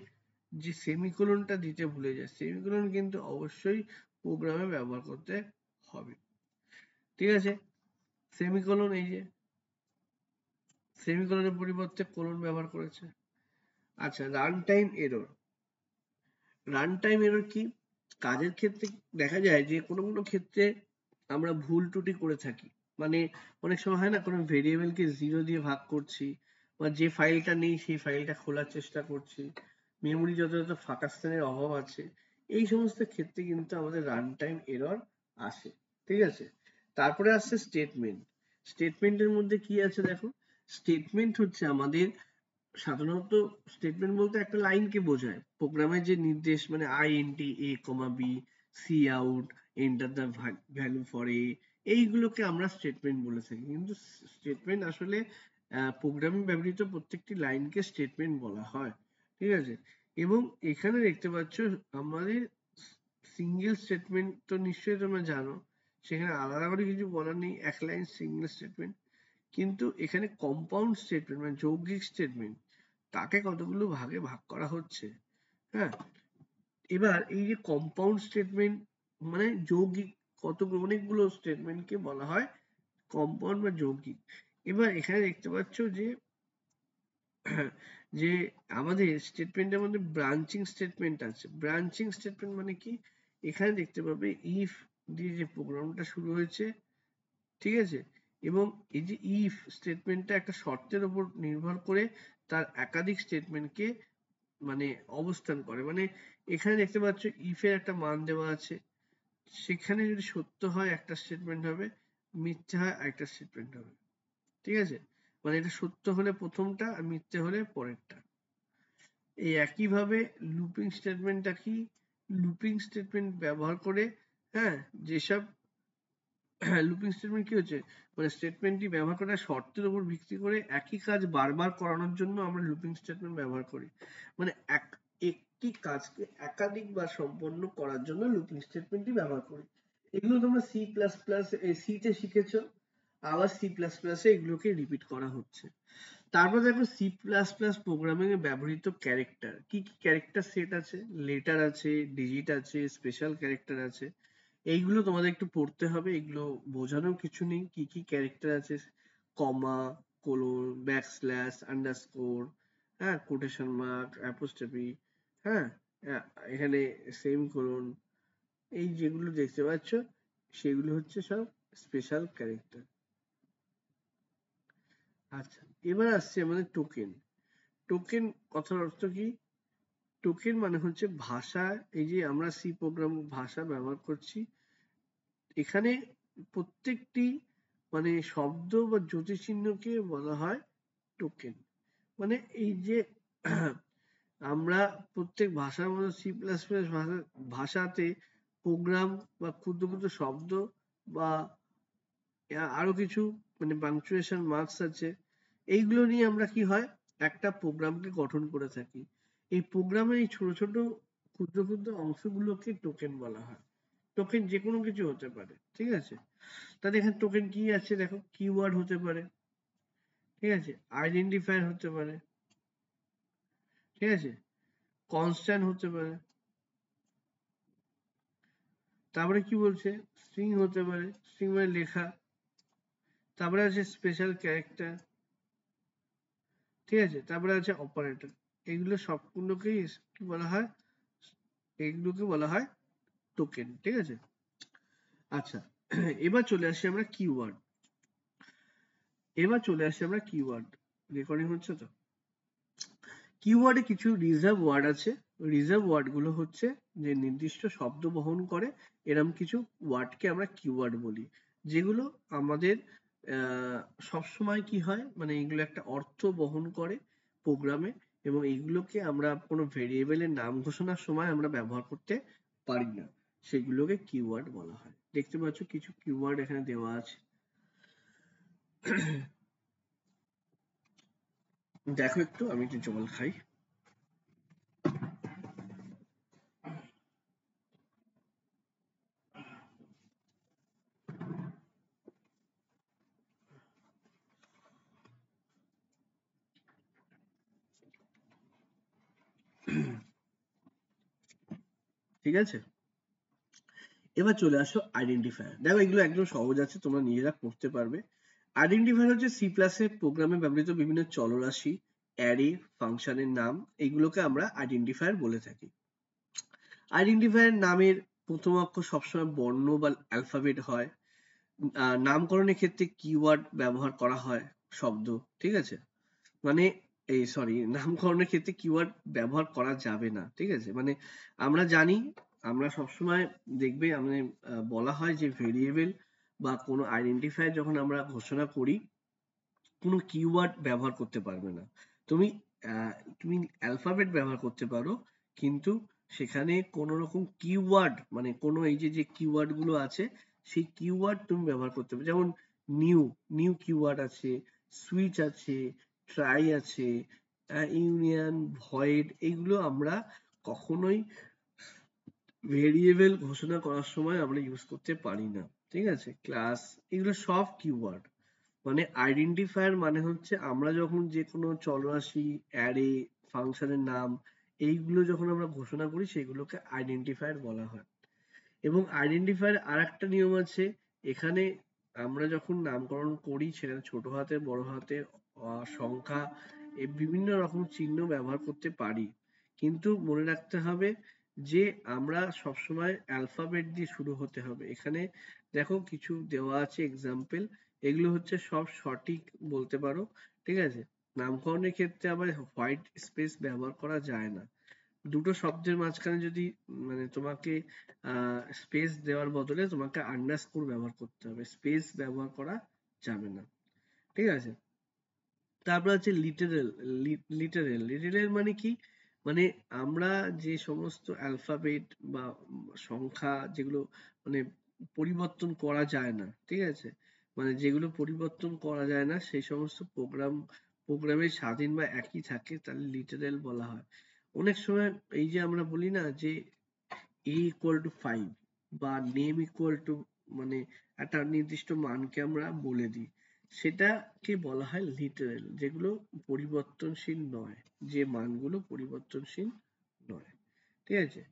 S1: যে সেমিকোলনটা দিতে ভুলে যায়, সেমিকোলন কিন্তু অবশ্যই প্রোগ্রামে ব্যবহার করতে হবে। ঠিক আছে, সেমিকোলন, এই যে সেমিকোলনের পরিবর্তে কোলন ব্যবহার করেছে। আচ্ছা, run time error. Run time error কি, কাজের ক্ষেত্রে দেখা যায় যে কোনো কোনো ক্ষেত্রে আমরা ভুল ত্রুটি করে থাকি, মানে অনেক সময় হয় না, কোনো ভেরিয়েবলকে জিরো দিয়ে ভাগ করছি বা যে ফাইলটা নেই সেই ফাইলটা খোলার চেষ্টা করছি, মেমোরি যথাযথ ফাঁকা স্থানের অভাব আছে, এই সমস্ত ক্ষেত্রে কিন্তু আমাদের রান টাইম এরর আসে। ঠিক আছে, তারপরে আসছে স্টেটমেন্ট। স্টেটমেন্টের মধ্যে কি আছে দেখো, স্টেটমেন্ট হচ্ছে আমাদের সাধারণত, স্টেটমেন্ট বলতে একটা লাইনকে বোঝায়, প্রোগ্রামের যে নির্দেশ, মানে INT a comma b, cout, enter the value for a, এইগুলোকে আমরা স্টেটমেন্ট বলে থাকি। কিন্তু স্টেটমেন্ট আসলে প্রোগ্রামে ব্যবহৃত প্রত্যেকটি লাইনকে স্টেটমেন্ট বলা হয়, ঠিক আছে। এবং এখানে দেখতে পাচ্ছ আমাদের সিঙ্গেল স্টেটমেন্ট তো নিশ্চয়ই তোমরা জানো, সেখানে আলাদা করে কিছু বলার নেই, এক লাইন সিঙ্গেল স্টেটমেন্ট। কিন্তু এখানে কম্পাউন্ড স্টেটমেন্ট মানে যৌগিক স্টেটমেন্ট, তাকে কতগুলো ভাগে ভাগ করা হচ্ছে। হ্যাঁ, এবার এই যে কম্পাউন্ড স্টেটমেন্ট মানে যৌগিক অনেকগুলো স্টেটমেন্টকে বলা হয় কম্পাউন্ড বা যৌগিক। এবার এখানে দেখতে পাচ্ছ যে আমাদের স্টেটমেন্টের মধ্যে ব্রাঞ্চিং স্টেটমেন্ট আছে। ব্রাঞ্চিং স্টেটমেন্ট মানে কি, এখানে দেখতে পাবে ইফ দিয়ে যে প্রোগ্রামটা শুরু হয়েছে, ঠিক আছে, এবং এই যে ইফ স্টেটমেন্টটা একটা শর্তের উপর নির্ভর করে তার একাধিক স্টেটমেন্টকে মানে অবস্থান করে। মানে এখানে দেখতে পাচ্ছ ইফের একটা মান দেওয়া আছে, সেখানে যদি সত্য হয় একটা স্টেটমেন্ট হবে, মিথ্যা হয় আরেকটা স্টেটমেন্ট হবে, ঠিক আছে। মানে এটা সত্য হলে প্রথমটা আর মিথ্যে হলে পরেরটা। এই একইভাবে লুপিং স্টেটমেন্টটা কি, লুপিং স্টেটমেন্ট ব্যবহার করে, হ্যাঁ, যেসব লুপিং স্টেটমেন্ট কি হচ্ছে, মানে স্টেটমেন্টটি ব্যবহার করা শর্তের উপর ভিত্তি করে একই কাজ বারবার করানোর জন্য আমরা লুপিং স্টেটমেন্ট ব্যবহার করি। মানে একটি কাজকে একাধিকবার সম্পন্ন করার জন্য লুপিং স্টেটমেন্টটি ব্যবহার করি। এগুলো তোমরা সি প্লাস প্লাস সি তে শিখেছো, আবার সি প্লাস প্লাসে এগুলোকে রিপিট করা হচ্ছে। তারপর দেখো সি প্লাস প্লাস প্রোগ্রামিং এ ব্যবহৃত ক্যারেক্টার, কি কি ক্যারেক্টার সেট আছে, লেটার আছে, ডিজিট আছে, স্পেশাল ক্যারেক্টার আছে। এইগুলো তোমাদের একটু পড়তে হবে, এগুলো বোঝানোর কিছু নেই। কি কি ক্যারেক্টার আছে, কমা, কোলন, ব্যাকস্ল্যাশ, আন্ডারস্কোর, হ্যাঁ, কোটেশন মার্ক, অ্যাপোস্ট্রফি, হ্যাঁ, এখানে সেমিকোলন, এই যেগুলো দেখতে পাচ্ছ সেগুলো হচ্ছে সব স্পেশাল ক্যারেক্টার। আচ্ছা, এবার আসছে আমাদের টোকেন। টোকেন কথার অর্থ কি, টোকেন মানে হচ্ছে ভাষা, এই যে আমরা সি প্রোগ্রাম ভাষা ব্যবহার করছি, এখানে প্রত্যেকটি মানে শব্দ বা জ্যোতিচিহ্নকে বলা হয় টোকেন। মানে এই যে আমরা প্রত্যেক ভাষার মধ্যে সি প্লাস প্লাস ভাষাতে প্রোগ্রাম বা ক্ষুদ্র ক্ষুদ্র শব্দ বা আরো কিছু মানে পাংচুয়েশন মার্কস আছে, এইগুলো নিয়ে আমরা কি হয় একটা প্রোগ্রামকে গঠন করে থাকি। এই প্রোগ্রামের এই ছোট ছোট ক্ষুদ্র ক্ষুদ্র অংশগুলোকে টোকেন বলা হয়। টোকেন যে কোনো কিছু হতে পারে, ঠিক আছে। তাহলে এখানে টোকেন কি আছে দেখো, কিওয়ার্ড হতে পারে, ঠিক আছে, আইডেন্টিফায়ার হতে পারে, ঠিক আছে, কনস্ট্যান্ট হতে পারে, তারপরে কি বলছে স্ট্রিং হতে পারে, স্ট্রিং মানে লেখা, তারপরে আছে স্পেশাল ক্যারেক্টার, ঠিক আছে, তারপরে আছে অপারেটর। এগুলো সবগুলোকেই কি বলা হয়, এইগুলোকে বলা হয় টোকেন, ঠিক আছে। আচ্ছা, এবার চলে আসি আমরা কিওয়ার্ড। রেকর্ডিং হচ্ছে তো। কিওয়ার্ডে কিছু রিজার্ভ ওয়ার্ড আছে। রিজার্ভ ওয়ার্ড গুলো হচ্ছে যে নির্দিষ্ট শব্দ বহন করে এরকম কিছু ওয়ার্ডকে আমরা কিওয়ার্ড বলি, যেগুলো আমাদের সবসময় কি হয় মানে এগুলো একটা অর্থ বহন করে প্রোগ্রামে, এবং এইগুলোকে আমরা কোনো ভেরিয়েবলের নাম ঘোষণার সময় আমরা ব্যবহার করতে পারি না, সেগুলোকে কিওয়ার্ড বলা হয়। দেখতে পাচ্ছ কিছু কিওয়ার্ড এখানে দেওয়া আছে, দেখো একটু, আমি একটু জল খাই। ঠিক আছে, এবার চলে আসো আইডেন্টিফায়ার। দেখো এগুলো একদম সহজ আছে, তোমরা নিজেরা করতে পারবে। আইডেন্টিফায়ার হচ্ছে সি প্লাসে প্রোগ্রামে ব্যবহৃত বিভিন্ন চলরাশি, অ্যারে, ফাংশনের নাম, এইগুলোকে আমরা আইডেন্টিফায়ার বলে থাকি। আইডেন্টিফায়ার নামের প্রথম অক্ষর সবসময় বর্ণ বা অ্যালফাবেট হয়। নামকরণের ক্ষেত্রে কিওয়ার্ড ব্যবহার করা হয় শব্দ, ঠিক আছে। মানে এই সরি, নামকরণের ক্ষেত্রে কিওয়ার্ড ব্যবহার করা যাবে না, ঠিক আছে। মানে আমরা জানি, আমরা সবসময় দেখবে আমাদের বলা হয় যে ভেরিয়েবল বা কোনো আইডেন্টিফায়ার যখন আমরা ঘোষণা করি, কোনো কিওয়ার্ড ব্যবহার করতে পারবে না। তুমি তুমি অ্যালফাবেট ব্যবহার করতে পারো, কিন্তু সেখানে কোনো রকম কিওয়ার্ড মানে কোনো এই যে কিওয়ার্ড গুলো আছে সেই কিওয়ার্ড তুমি ব্যবহার করতে পারবে। যেমন নিউ, নিউ কিওয়ার্ড আছে, সুইচ আছে, ট্রাই আছে, ইউনিয়ন, ভয়েড, এগুলো আমরা কখনোই ভেরিয়েবল ঘোষণা করার সময় আমরা ইউজ করতে পারি না। ঠিক আছে, ক্লাস এগুলো সব কিওয়ার্ড। মানে আইডেন্টিফায়ার মানে হচ্ছে আমরা যখন যে কোনো চলরাশি, অ্যারে, ফাংশনের নাম এইগুলো যখন আমরা ঘোষণা করি সেগুলোকে আইডেন্টিফায়ার বলা হয়। এবং আইডেন্টিফায়ার আর একটা নিয়ম আছে, এখানে আমরা যখন নামকরণ করি সেখানে ছোট হাতের, বড় হাতের, সংখ্যা, বিভিন্ন রকম চিহ্ন ব্যবহার করতে পারি, কিন্তু মনে রাখতে হবে যে আমরা সবসময় অ্যালফাবেট দিয়ে শুরু হতে হবে। এখানে দেখো কিছু দেওয়া আছে এক্সাম্পল, এগুলো হচ্ছে সব সঠিক বলতে পারো। ঠিক আছে, নামকরণের ক্ষেত্রে আবার হোয়াইট স্পেস ব্যবহার করা যায় না। দুটো শব্দের মাঝখানে যদি মানে তোমাকে স্পেস দেওয়ার বদলে তোমাকে আন্ডারস্কোর ব্যবহার করতে হবে, স্পেস ব্যবহার করা যাবে না। ঠিক আছে, তারপর আছে লিটারেল। লিটারেল মানে কি, মানে আমরা যে সমস্ত অ্যালফাবেট বা সংখ্যা যেগুলো মানে পরিবর্তন করা যায় না, ঠিক আছে, মানে যেগুলো পরিবর্তন করা যায় না সেই সমস্ত প্রোগ্রামের স্বাধীন বা একই থাকে তাহলে লিটারেল বলা হয়। অনেক সময় এই যে আমরা বলি না যে a=5 বা নেম ইকুয়াল টু, মানে একটা নির্দিষ্ট মানকে আমরা বলে দিই, সেটাকে বলা হয় লিটারেল, যেগুলো পরিবর্তনশীল নয়, যে মানগুলো পরিবর্তনশীল নয়। ঠিক আছে,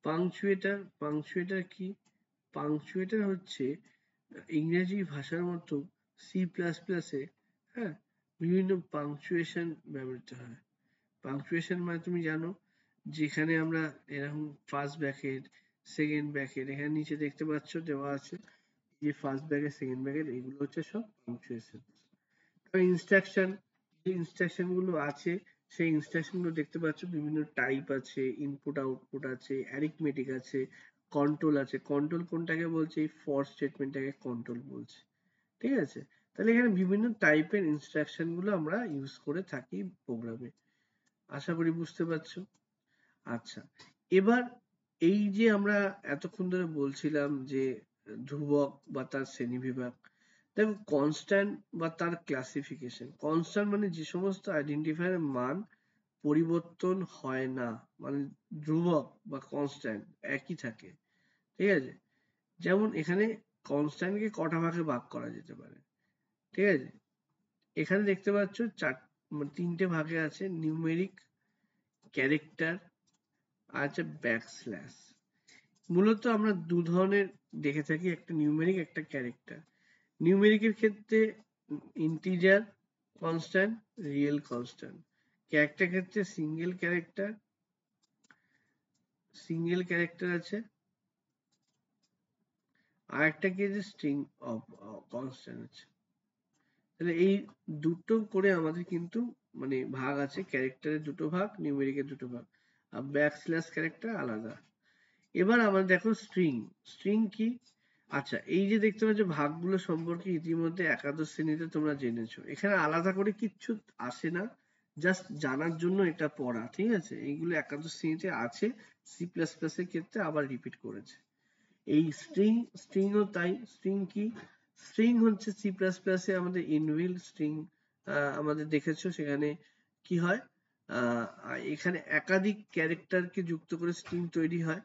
S1: পাংচুয়েটার কি? পাংচুয়েটার হচ্ছে ইংরেজি ভাষার মতো সি প্লাস প্লাসে, হ্যাঁ, বিভিন্ন পাংচুয়েশন ব্যবহৃত হয়। পাংচুয়েশন মানে তুমি জানো, যেখানে আমরা এরকম ফার্স্ট ব্র্যাকেট, সেকেন্ড ব্র্যাকেট, এখানে নিচে দেখতে পাচ্ছ দেওয়া আছে যে ফার্স্ট ব্র্যাকেট, সেকেন্ড ব্র্যাকেট, এগুলো হচ্ছে সব পাংচুয়েশন। ইনস্ট্রাকশন, যে ইনস্ট্রাকশন গুলো আছে সেই ইনস্ট্রাকশন গুলো দেখতে পাচ্ছ, বিভিন্ন টাইপ আছে, ইনপুট আউটপুট আছে, অ্যারিথমেটিক আছে, কন্ট্রোল আছে। কন্ট্রোল কোনটাকে বলছে? এই ফর স্টেটমেন্টটাকে কন্ট্রোল বলছে। ঠিক আছে, তাহলে এখানে বিভিন্ন টাইপের ইনস্ট্রাকশন গুলো আমরা ইউজ করে থাকি প্রোগ্রামে। আশা করি বুঝতে পারছো। আচ্ছা, এবার এই যে আমরা এতক্ষণ ধরে বলছিলাম যে ধ্রুবক বা তার শ্রেণীবিভাগ, দেখো কনস্ট্যান্ট বা তার ক্লাসিফিকেশন। কনস্ট্যান্ট মানে যে সমস্ত আইডেন্টিফায়ার মান পরিবর্তন হয় না, মানে ধ্রুবক বা কনস্ট্যান্ট একই থাকে। ঠিক আছে, যেমন এখানে কনস্ট্যান্টকে কটা ভাগে ভাগ করা যেতে পারে? ঠিক আছে, এখানে দেখতে পাচ্ছ তিনটে ভাগে আছে, নিউমেরিক, ক্যারেক্টার আর আছে ব্যাকস্ল্যাশ। মূলত আমরা দু ধরনের দেখে থাকি, একটা নিউমেরিক, একটা ক্যারেক্টার। নিউমেরিকের ক্ষেত্রে integer constant, real constant. Character ক্ষেত্রে সিঙ্গেল ক্যারেক্টার আছে, আর একটা কি আছে, স্ট্রিং অফ কনস্ট্যান্ট আছে। তাহলে এই দুটো করে আমাদের কিন্তু মানে ভাগ আছে, ক্যারেক্টারের দুটো ভাগ, নিউমেরিকের দুটো ভাগ, আর ব্যাকস্ল্যাশ ক্যারেক্টার আলাদা। এবার আমরা দেখো স্ট্রিং। স্ট্রিং কি? আচ্ছা, এই যে দেখতে পাচ্ছ ভাগগুলো সম্পর্কে ইতিমধ্যে একাদশ শ্রেণীতে তোমরা জেনেছো, এখানে আলাদা করে কিচ্ছু আসে না, জাস্ট জানার জন্য এটা পড়া। ঠিক আছে, এইগুলো একাদশ শ্রেণীতে আছে, সি প্লাস প্লাস এর ক্ষেত্রে আবার রিপিট করেছে। এই স্ট্রিংও তাই। স্ট্রিং কি? স্ট্রিং হচ্ছে সি প্লাস প্লাসে আমাদের ইনবিল্ট স্ট্রিং, আমাদের দেখেছো সেখানে কি হয়, এখানে একাধিক ক্যারেক্টারকে যুক্ত করে স্ট্রিং তৈরি হয়।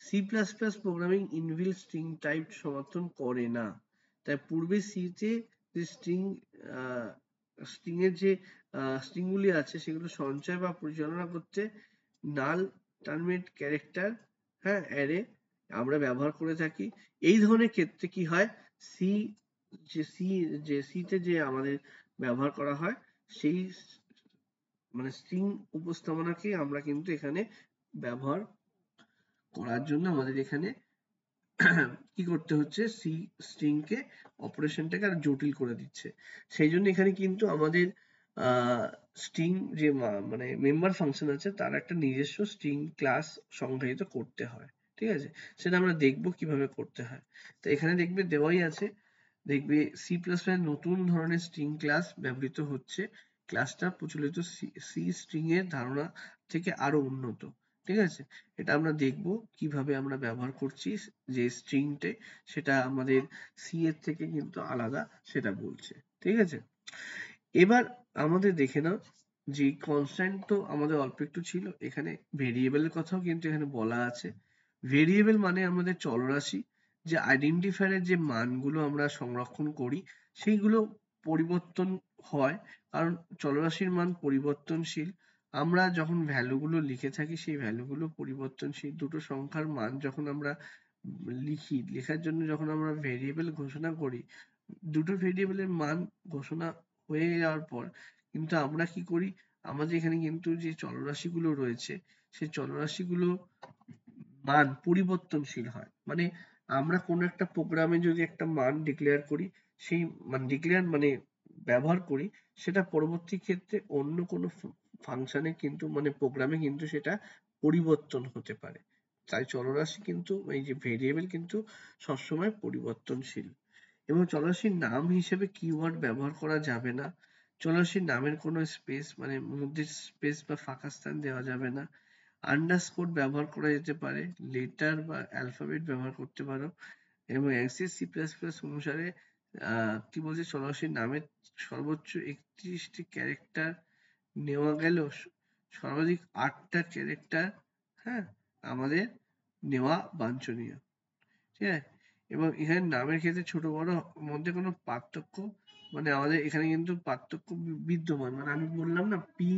S1: C plus plus programming inbuilt string type সমর্থন করে না। তাই পূর্বে সি তে যে স্ট্রিং এর যে স্ট্রিং গুলি আছে সেগুলো সঞ্চয় বা পরিচালনা করতে নাল, টার্মিনেট ক্যারেক্টার, হ্যাঁ, অ্যারে আমরা ব্যবহার করে থাকি। এই ধরনের ক্ষেত্রে কি হয়, সি তে যে আমাদের ব্যবহার করা হয় সেই মানে স্ট্রিং উপস্থাপনাকে আমরা কিন্তু এখানে ব্যবহার করার জন্য আমাদের এখানে কি করতে হচ্ছে, সি স্ট্রিং কে অপারেশনটাকে আর জটিল করে দিচ্ছে। সেই জন্য এখানে কিন্তু আমাদের স্ট্রিং যে মানে মেম্বার ফাংশন আছে তার একটা নিজস্ব স্ট্রিং ক্লাস সংজ্ঞায়িত করতে হয়। ঠিক আছে, সেটা আমরা দেখবো কিভাবে করতে হয়। তো এখানে দেখবে দেওয়াই আছে, দেখবে সি প্লাস প্লাস নতুন ধরনের স্ট্রিং ক্লাস ব্যবহৃত হচ্ছে। ক্লাসটা প্রচলিত সি স্ট্রিং এর ধারণা থেকে আরো উন্নত। ঠিক আছে, এটা আমরা দেখব কিভাবে আমরা ব্যবহার করছি, যে স্ট্রিংটে সেটা আমাদের সি এর থেকে কিন্তু আলাদা সেটা বলছে। ঠিক আছে, এবার আমাদের দেখে নাও যে কনস্ট্যান্ট তো আমাদের অল্প একটু ছিল, এখানে ভেরিয়েবলের কথাও কিন্তু এখানে বলা আছে। ভেরিয়েবল মানে আমাদের চলরাশি, যে আইডেন্টিফায়ারের যে মানগুলো আমরা সংরক্ষণ করি সেইগুলো পরিবর্তন হয়, কারণ চলরাশির মান পরিবর্তনশীল। আমরা যখন ভ্যালুগুলো লিখে থাকি সেই ভ্যালুগুলো পরিবর্তনশীল। দুটো সংখ্যার মান যখন আমরা লিখি, লেখার জন্য যখন আমরা ভেরিয়েবল ঘোষণা করি, দুটো ভেরিয়েবলের মান ঘোষণা হয়ে যাওয়ার পর কিন্তু আমরা কি করি, আমাদের এখানে কিন্তু যে চলরাশিগুলো রয়েছে সেই চলরাশিগুলো মান পরিবর্তনশীল হয়। মানে আমরা কোনো একটা প্রোগ্রামে যদি একটা মান ডিক্লেয়ার করি, সেই ডিক্লেয়ার মানে ব্যবহার করি, সেটা পরবর্তী ক্ষেত্রে অন্য কোনো ফাংশনে কিন্তু প্রোগ্রামে কিন্তু সেটা পরিবর্তন হতে পারে। তাই চলরাশি কিন্তু এই যে ভেরিয়েবল কিন্তু সবসময় পরিবর্তনশীল। এবং চলরাশির নাম হিসেবে কিওয়ার্ড ব্যবহার করা যাবে না। চলরাশির নামের কোনো স্পেস মধ্যে স্পেস বা ফাঁকা স্থান দেওয়া যাবে না। আন্ডারস্কোর ব্যবহার করা যেতে পারে, লেটার বা অ্যালফাবেট ব্যবহার করতে পারো। এবং অ্যাক্সিস সি প্লাস প্লাস অনুসারে কি বলছে, চলরাশির নামের সর্বোচ্চ 31টি ক্যারেক্টার নেওয়া গেলেও সর্বাধিক 8টা ক্যারেক্টার, হ্যাঁ, আমাদের নেওয়া বাঞ্ছনীয়। ঠিক আছে? এবং এখানে নামের ক্ষেত্রে ছোট বড় মধ্যে কোনো পার্থক্য আমাদের এখানে কিন্তু পার্থক্য বিদ্যমান। আমি বললাম না, পি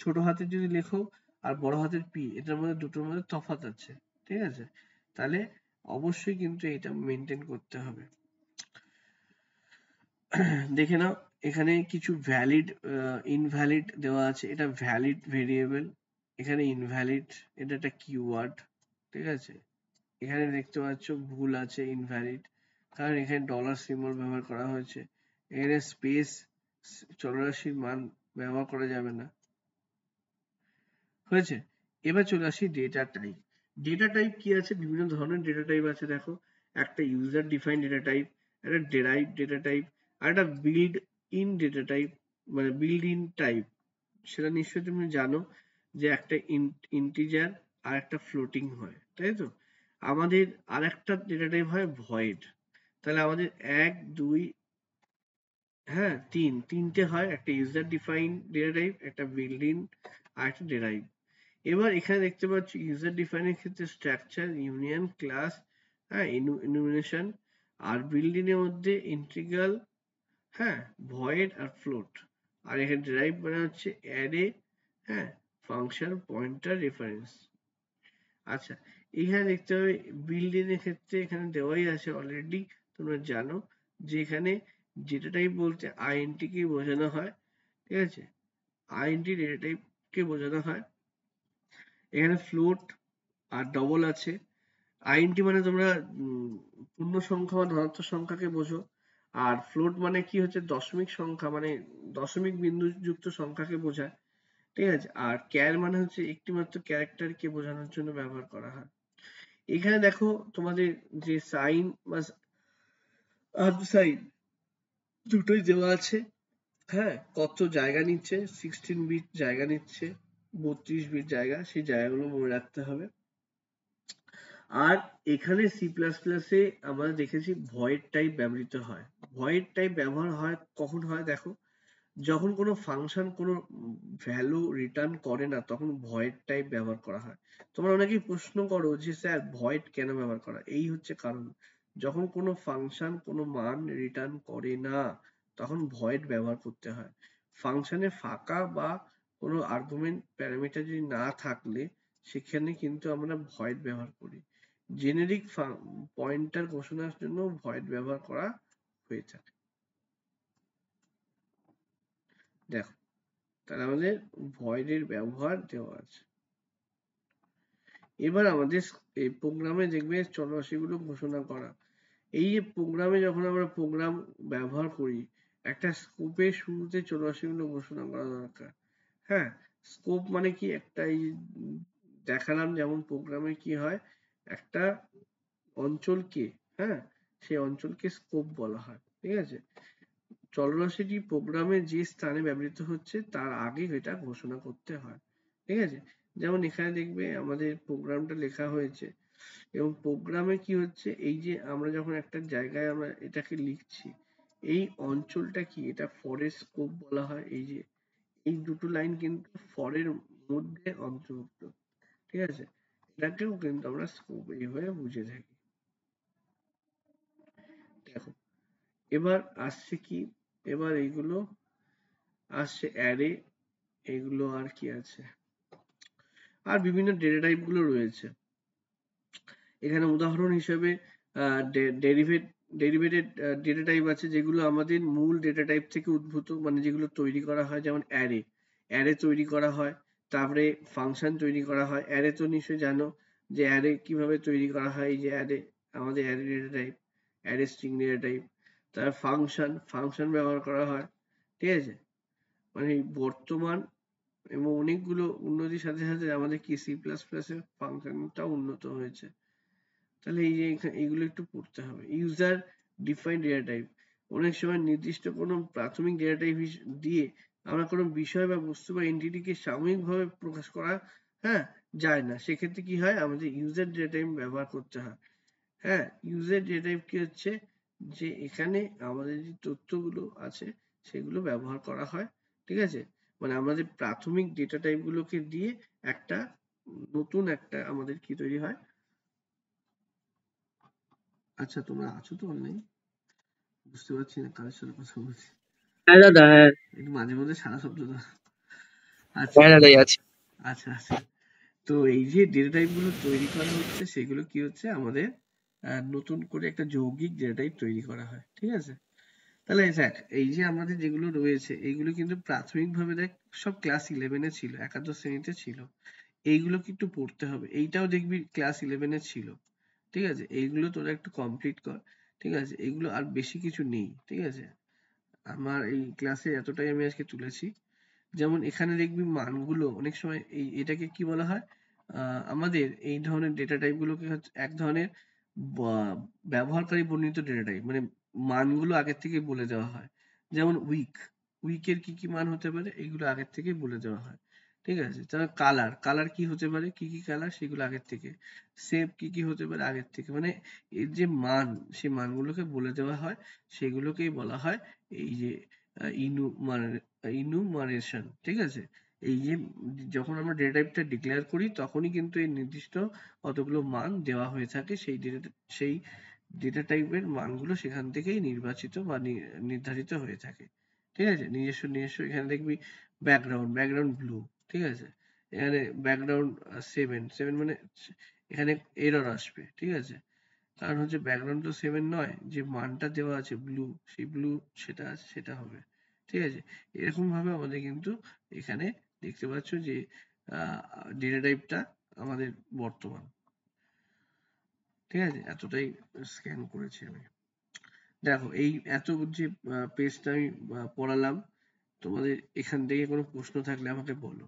S1: ছোট হাতের যদি লেখো আর বড় হাতের পি, এটার মধ্যে দুটোর মধ্যে তফাৎ আছে। ঠিক আছে? তাহলে অবশ্যই কিন্তু এটা মেনটেন করতে হবে। দেখে নাও এখানে কিছু ভ্যালিড ইনভ্যালিড দেওয়া আছে। এটা ভ্যালিড ভেরিয়েবল, এখানে ইনভ্যালিড, এটা একটা কিওয়ার্ড। ঠিক আছে? এখানে দেখতে পাচ্ছ ভুল আছে, ইনভ্যালিড, কারণ এখানে ডলার সিম্বল ব্যবহার করা হয়েছে। এখানে স্পেস চলরাশির মান ব্যবহার করা যাবে না। হয়েছে? এবার চলে আসি ডেটা টাইপ। ডেটা টাইপ কি আছে? বিভিন্ন ধরনের ডেটা টাইপ আছে। দেখো, একটা ইউজার ডিফাইন ডেটা টাইপ, একটা ডেরাইভ ডেটা টাইপ, আর একটা build in data type, build in type. সেটা নিশ্চয়ই তুমি জানো যে একটা ইন্টিজার আর একটা ফ্লোটিং হয়, তাই তো? আমাদের আর একটা ডেটা টাইপ হয় ভয়েড। তাহলে আমাদের 1 2, হ্যাঁ, তিনটে হয়, একটা ইউজার ডিফাইন ডেটা টাইপ, একটা বিল্ড ইন, আর একটা ডেরাইভ। এবার এখানে দেখতে পাচ্ছ ইউজার ডিফাইনের ক্ষেত্রে স্ট্রাকচার, ইউনিয়ন, ক্লাস, হ্যাঁ, ইনুমিনেশন। আর বিল্ড ইনের মধ্যে ইন্টিগ্রাল, হ্যাঁ, ভয়েড আর ফ্লোট। আর এখানে ডেরাইভ মানে হচ্ছে অ্যারে, হ্যাঁ, ফাংশন, পয়েন্টার, রেফারেন্স। আচ্ছা, এখানে দেখতে হবে বিল্ড ইনের ক্ষেত্রে এখানে দেওয়াই আছে অলরেডি, তোমরা জানো যে এখানে ডেটা টাইপ বলতে আইএনটি কে বোঝানো হয়। ঠিক আছে? আইএনটি ডেটা টাইপ কে বোঝানো হয়। এখানে ফ্লোট আর ডবল আছে। আইএনটি মানে তোমরা পূর্ণ সংখ্যা বা ধনাত্মক সংখ্যাকে বোঝো। আর ফ্লোট মানে কি হচ্ছে, দশমিক সংখ্যা, দশমিক বিন্দু যুক্ত সংখ্যাকে বোঝায়। ঠিক আছে? আর ক্যার মানে হচ্ছে একটি মাত্র ক্যারেক্টারকে বোঝানোর জন্য ব্যবহার করা হয়। এখানে দেখো তোমাদের যে সাইন বা আনসাইন দুটোই দেওয়া আছে। হ্যাঁ, কত জায়গা নিচ্ছে, 16 বিট জায়গা নিচ্ছে, 32 বিট জায়গা, সেই জায়গাগুলো মনে রাখতে হবে। আর এখানে সি প্লাস প্লাসে আমরা দেখেছি ভয়েড টাইপ ব্যবহৃত হয়। ভয়েড টাইপ ব্যবহার হয় কখন হয় দেখো, যখন কোনো ফাংশন কোনো ভ্যালু রিটার্ন করে না তখন ভয়েড টাইপ ব্যবহার করা হয়। তোমরা অনেকেই প্রশ্ন করো যে স্যার ভয়েড কেন ব্যবহার করা, এই হচ্ছে কারণ। যখন কোনো ফাংশন কোনো মান রিটার্ন করে না তখন ভয়েড ব্যবহার করতে হয়। ফাংশনে ফাঁকা বা কোনো আর্গুমেন্ট প্যারামিটার যদি না থাকলে সেখানে কিন্তু আমরা ভয়েড ব্যবহার করি। জেনেরিক পয়েন্টার ঘোষণার জন্য ভয়েড ব্যবহার করা হয়ে থাকে। দেখো, তাহলে আমাদের ভয়েডের ব্যবহার দেওয়া আছে। এবার আমাদের এই প্রোগ্রামে দেখবে চলরাশিগুলো ঘোষণা করা। এই যে প্রোগ্রামে যখন আমরা প্রোগ্রাম ব্যবহার করি, একটা স্কোপের শুরুতে চলরাশিগুলো ঘোষণা করা দরকার। হ্যাঁ, স্কোপ মানে কি, একটা এই দেখালাম যেমন প্রোগ্রামে কি হয়, একটা অঞ্চলকে, হ্যাঁ, সেই অঞ্চলকে স্কোপ বলা হয়। ঠিক আছে? চলরাশিটি প্রোগ্রামে যে স্থানে ব্যবহৃত হচ্ছে তার আগে এটা ঘোষণা করতে হয়। ঠিক আছে? যেমন এখানে দেখবে আমাদের প্রোগ্রামটা লেখা হয়েছে এবং প্রোগ্রামে কি হচ্ছে, এই যে আমরা যখন একটা জায়গায় আমরা এটাকে লিখছি, এই অঞ্চলটা কি, এটা ফরের স্কোপ বলা হয়। এই যে এই দুটো লাইন কিন্তু ফরের মধ্যে অন্তর্ভুক্ত, ঠিক আছে, এটাকেও কিন্তু আমরা স্কোপ এইভাবে বুঝে থাকি। দেখো এবার আসছে কি, এবার এইগুলো আসছে অ্যারে, এগুলো আর কি আছে, আর বিভিন্ন ডেটা টাইপ গুলো রয়েছে এখানে। উদাহরণ হিসেবে ডেরিভেটেড ডেটা টাইপ আছে যেগুলো আমাদের মূল ডেটা টাইপ থেকে উদ্ভূত, মানে যেগুলো তৈরি করা হয়, যেমন অ্যারে, অ্যারে তৈরি করা হয়, তারপরে ফাংশন তৈরি করা হয়। অ্যারে তো নিশ্চয়ই জানো যে অ্যারে কিভাবে তৈরি করা হয়, এই যে অ্যারে, আমাদের array data type, array string data type. তারপর ফাংশন, ফাংশন ব্যবহার করা হয়, ঠিক আছে। মানে বর্তমান এবং অনেকগুলো উন্নতির সাথে সাথে আমাদের কি সি প্লাস প্লাস এর ফাংশনটাও উন্নত হয়েছে। তাহলে এই যে এইগুলো একটু পড়তে হবে। ইউজার ডিফাইন্ড ডেটা টাইপ, অনেক সময় নির্দিষ্ট কোনো প্রাথমিক ডেটা টাইপ দিয়ে আমরা কোনো বিষয় বা বস্তু বা এন্টিটিকে সাময়িকভাবে প্রকাশ করা, হ্যাঁ, যায় না। সেক্ষেত্রে কি হয়, আমাদের ইউজার ডেটা টাইপ ব্যবহার করতে হয়। হ্যাঁ, ইউজার ডেটা টাইপ কি হচ্ছে, যে এখানে আমাদের যে তথ্যগুলো আছে সেগুলো ব্যবহার করা হয়, ঠিক আছে। মানে আমাদের প্রাথমিক ডেটা টাইপ গুলোকে দিয়ে একটা নতুন একটা আমাদের কি তৈরি হয়। আচ্ছা তোমরা আছো তো অনলাইন? বুঝতে পারছি না কাদের সাথে কথা বলছি।
S2: হ্যাঁ দাদা, হ্যাঁ।
S1: একটু মাঝে মধ্যে সারা শব্দ দাও। আচ্ছা
S2: হ্যাঁ দাদাই আছে।
S1: আচ্ছা আচ্ছা। তো এই যে ডেটা টাইপ গুলো তৈরি করা হচ্ছে, সেগুলো কি হচ্ছে, আমাদের নতুন করে একটা যৌগিক ডেটা টাইপ তৈরি করা হয়, ঠিক আছে। তাহলে দেখ, এই যে আমাদের যেগুলো রয়েছে এইগুলো কিন্তু প্রাথমিকভাবে দেখ সব ক্লাস 11 এ ছিল, একাদশ শ্রেণীতে ছিল। এইগুলো কিন্তু পড়তে হবে, এইটাও দেখবি ক্লাস 11 এ ছিল, ঠিক আছে। এইগুলো তোরা একটু কমপ্লিট কর, ঠিক আছে। এগুলো আর বেশি কিছু নেই, ঠিক আছে। আমার এই ক্লাসে এতটাই আমি আজকে তুলেছি। যেমন এখানে দেখবি মানগুলো অনেক সময় এটাকে কি বলা হয়, আমাদের এই ধরনের ডেটা টাইপ গুলোকে হচ্ছে এক ধরনের ব্যবহারকারী বর্ণিত ডেটা টাইপ, মানে মানগুলো আগের থেকে বলে দেওয়া হয়। যেমন উইকের কি কি মান হতে পারে, এগুলো আগের থেকে বলে দেওয়া হয়, ঠিক আছে। তাহলে কালার, কালার কি হতে পারে, কি কি কালার, সেগুলো আগের থেকে। শেপ কি কি হতে পারে, আগের থেকে। মানে এর যে মান, সেই মানগুলোকে বলে দেওয়া হয়, সেগুলোকেই বলা হয় এই যে ইনুমারেশন, ঠিক আছে। এই যে যখন আমরা ডেটা টাইপটা ডিক্লেয়ার করি তখনই কিন্তু এই নির্দিষ্ট কতগুলো মান দেওয়া হয়ে থাকে, সেই ডেটা টাইপের মানগুলো সেখান থেকেই নির্বাচিত বা নির্ধারিত হয়ে থাকে, ঠিক আছে। নিজস্ব নিজস্ব এখানে দেখবি ব্যাকগ্রাউন্ড ব্লু, ঠিক আছে। এখানে ব্যাকগ্রাউন্ড 7 মানে এখানে এরর আসবে, ঠিক আছে। কারণ হচ্ছে ব্যাকগ্রাউন্ড তো 7 নয়, যে মানটা দেওয়া আছে ব্লু, সেই ব্লু সেটা আছে, সেটা হবে, ঠিক আছে। এরকম ভাবে আমাদের কিন্তু এখানে দেখতে পাচ্ছ যে ডেটা টাইপটা আমাদের বর্তমান, ঠিক আছে। এতটাই স্ক্যান করেছি আমি। দেখো এই এত যে পেজটা আমি পড়ালাম, তোমাদের এখান থেকে কোনো প্রশ্ন থাকলে আমাকে বলো।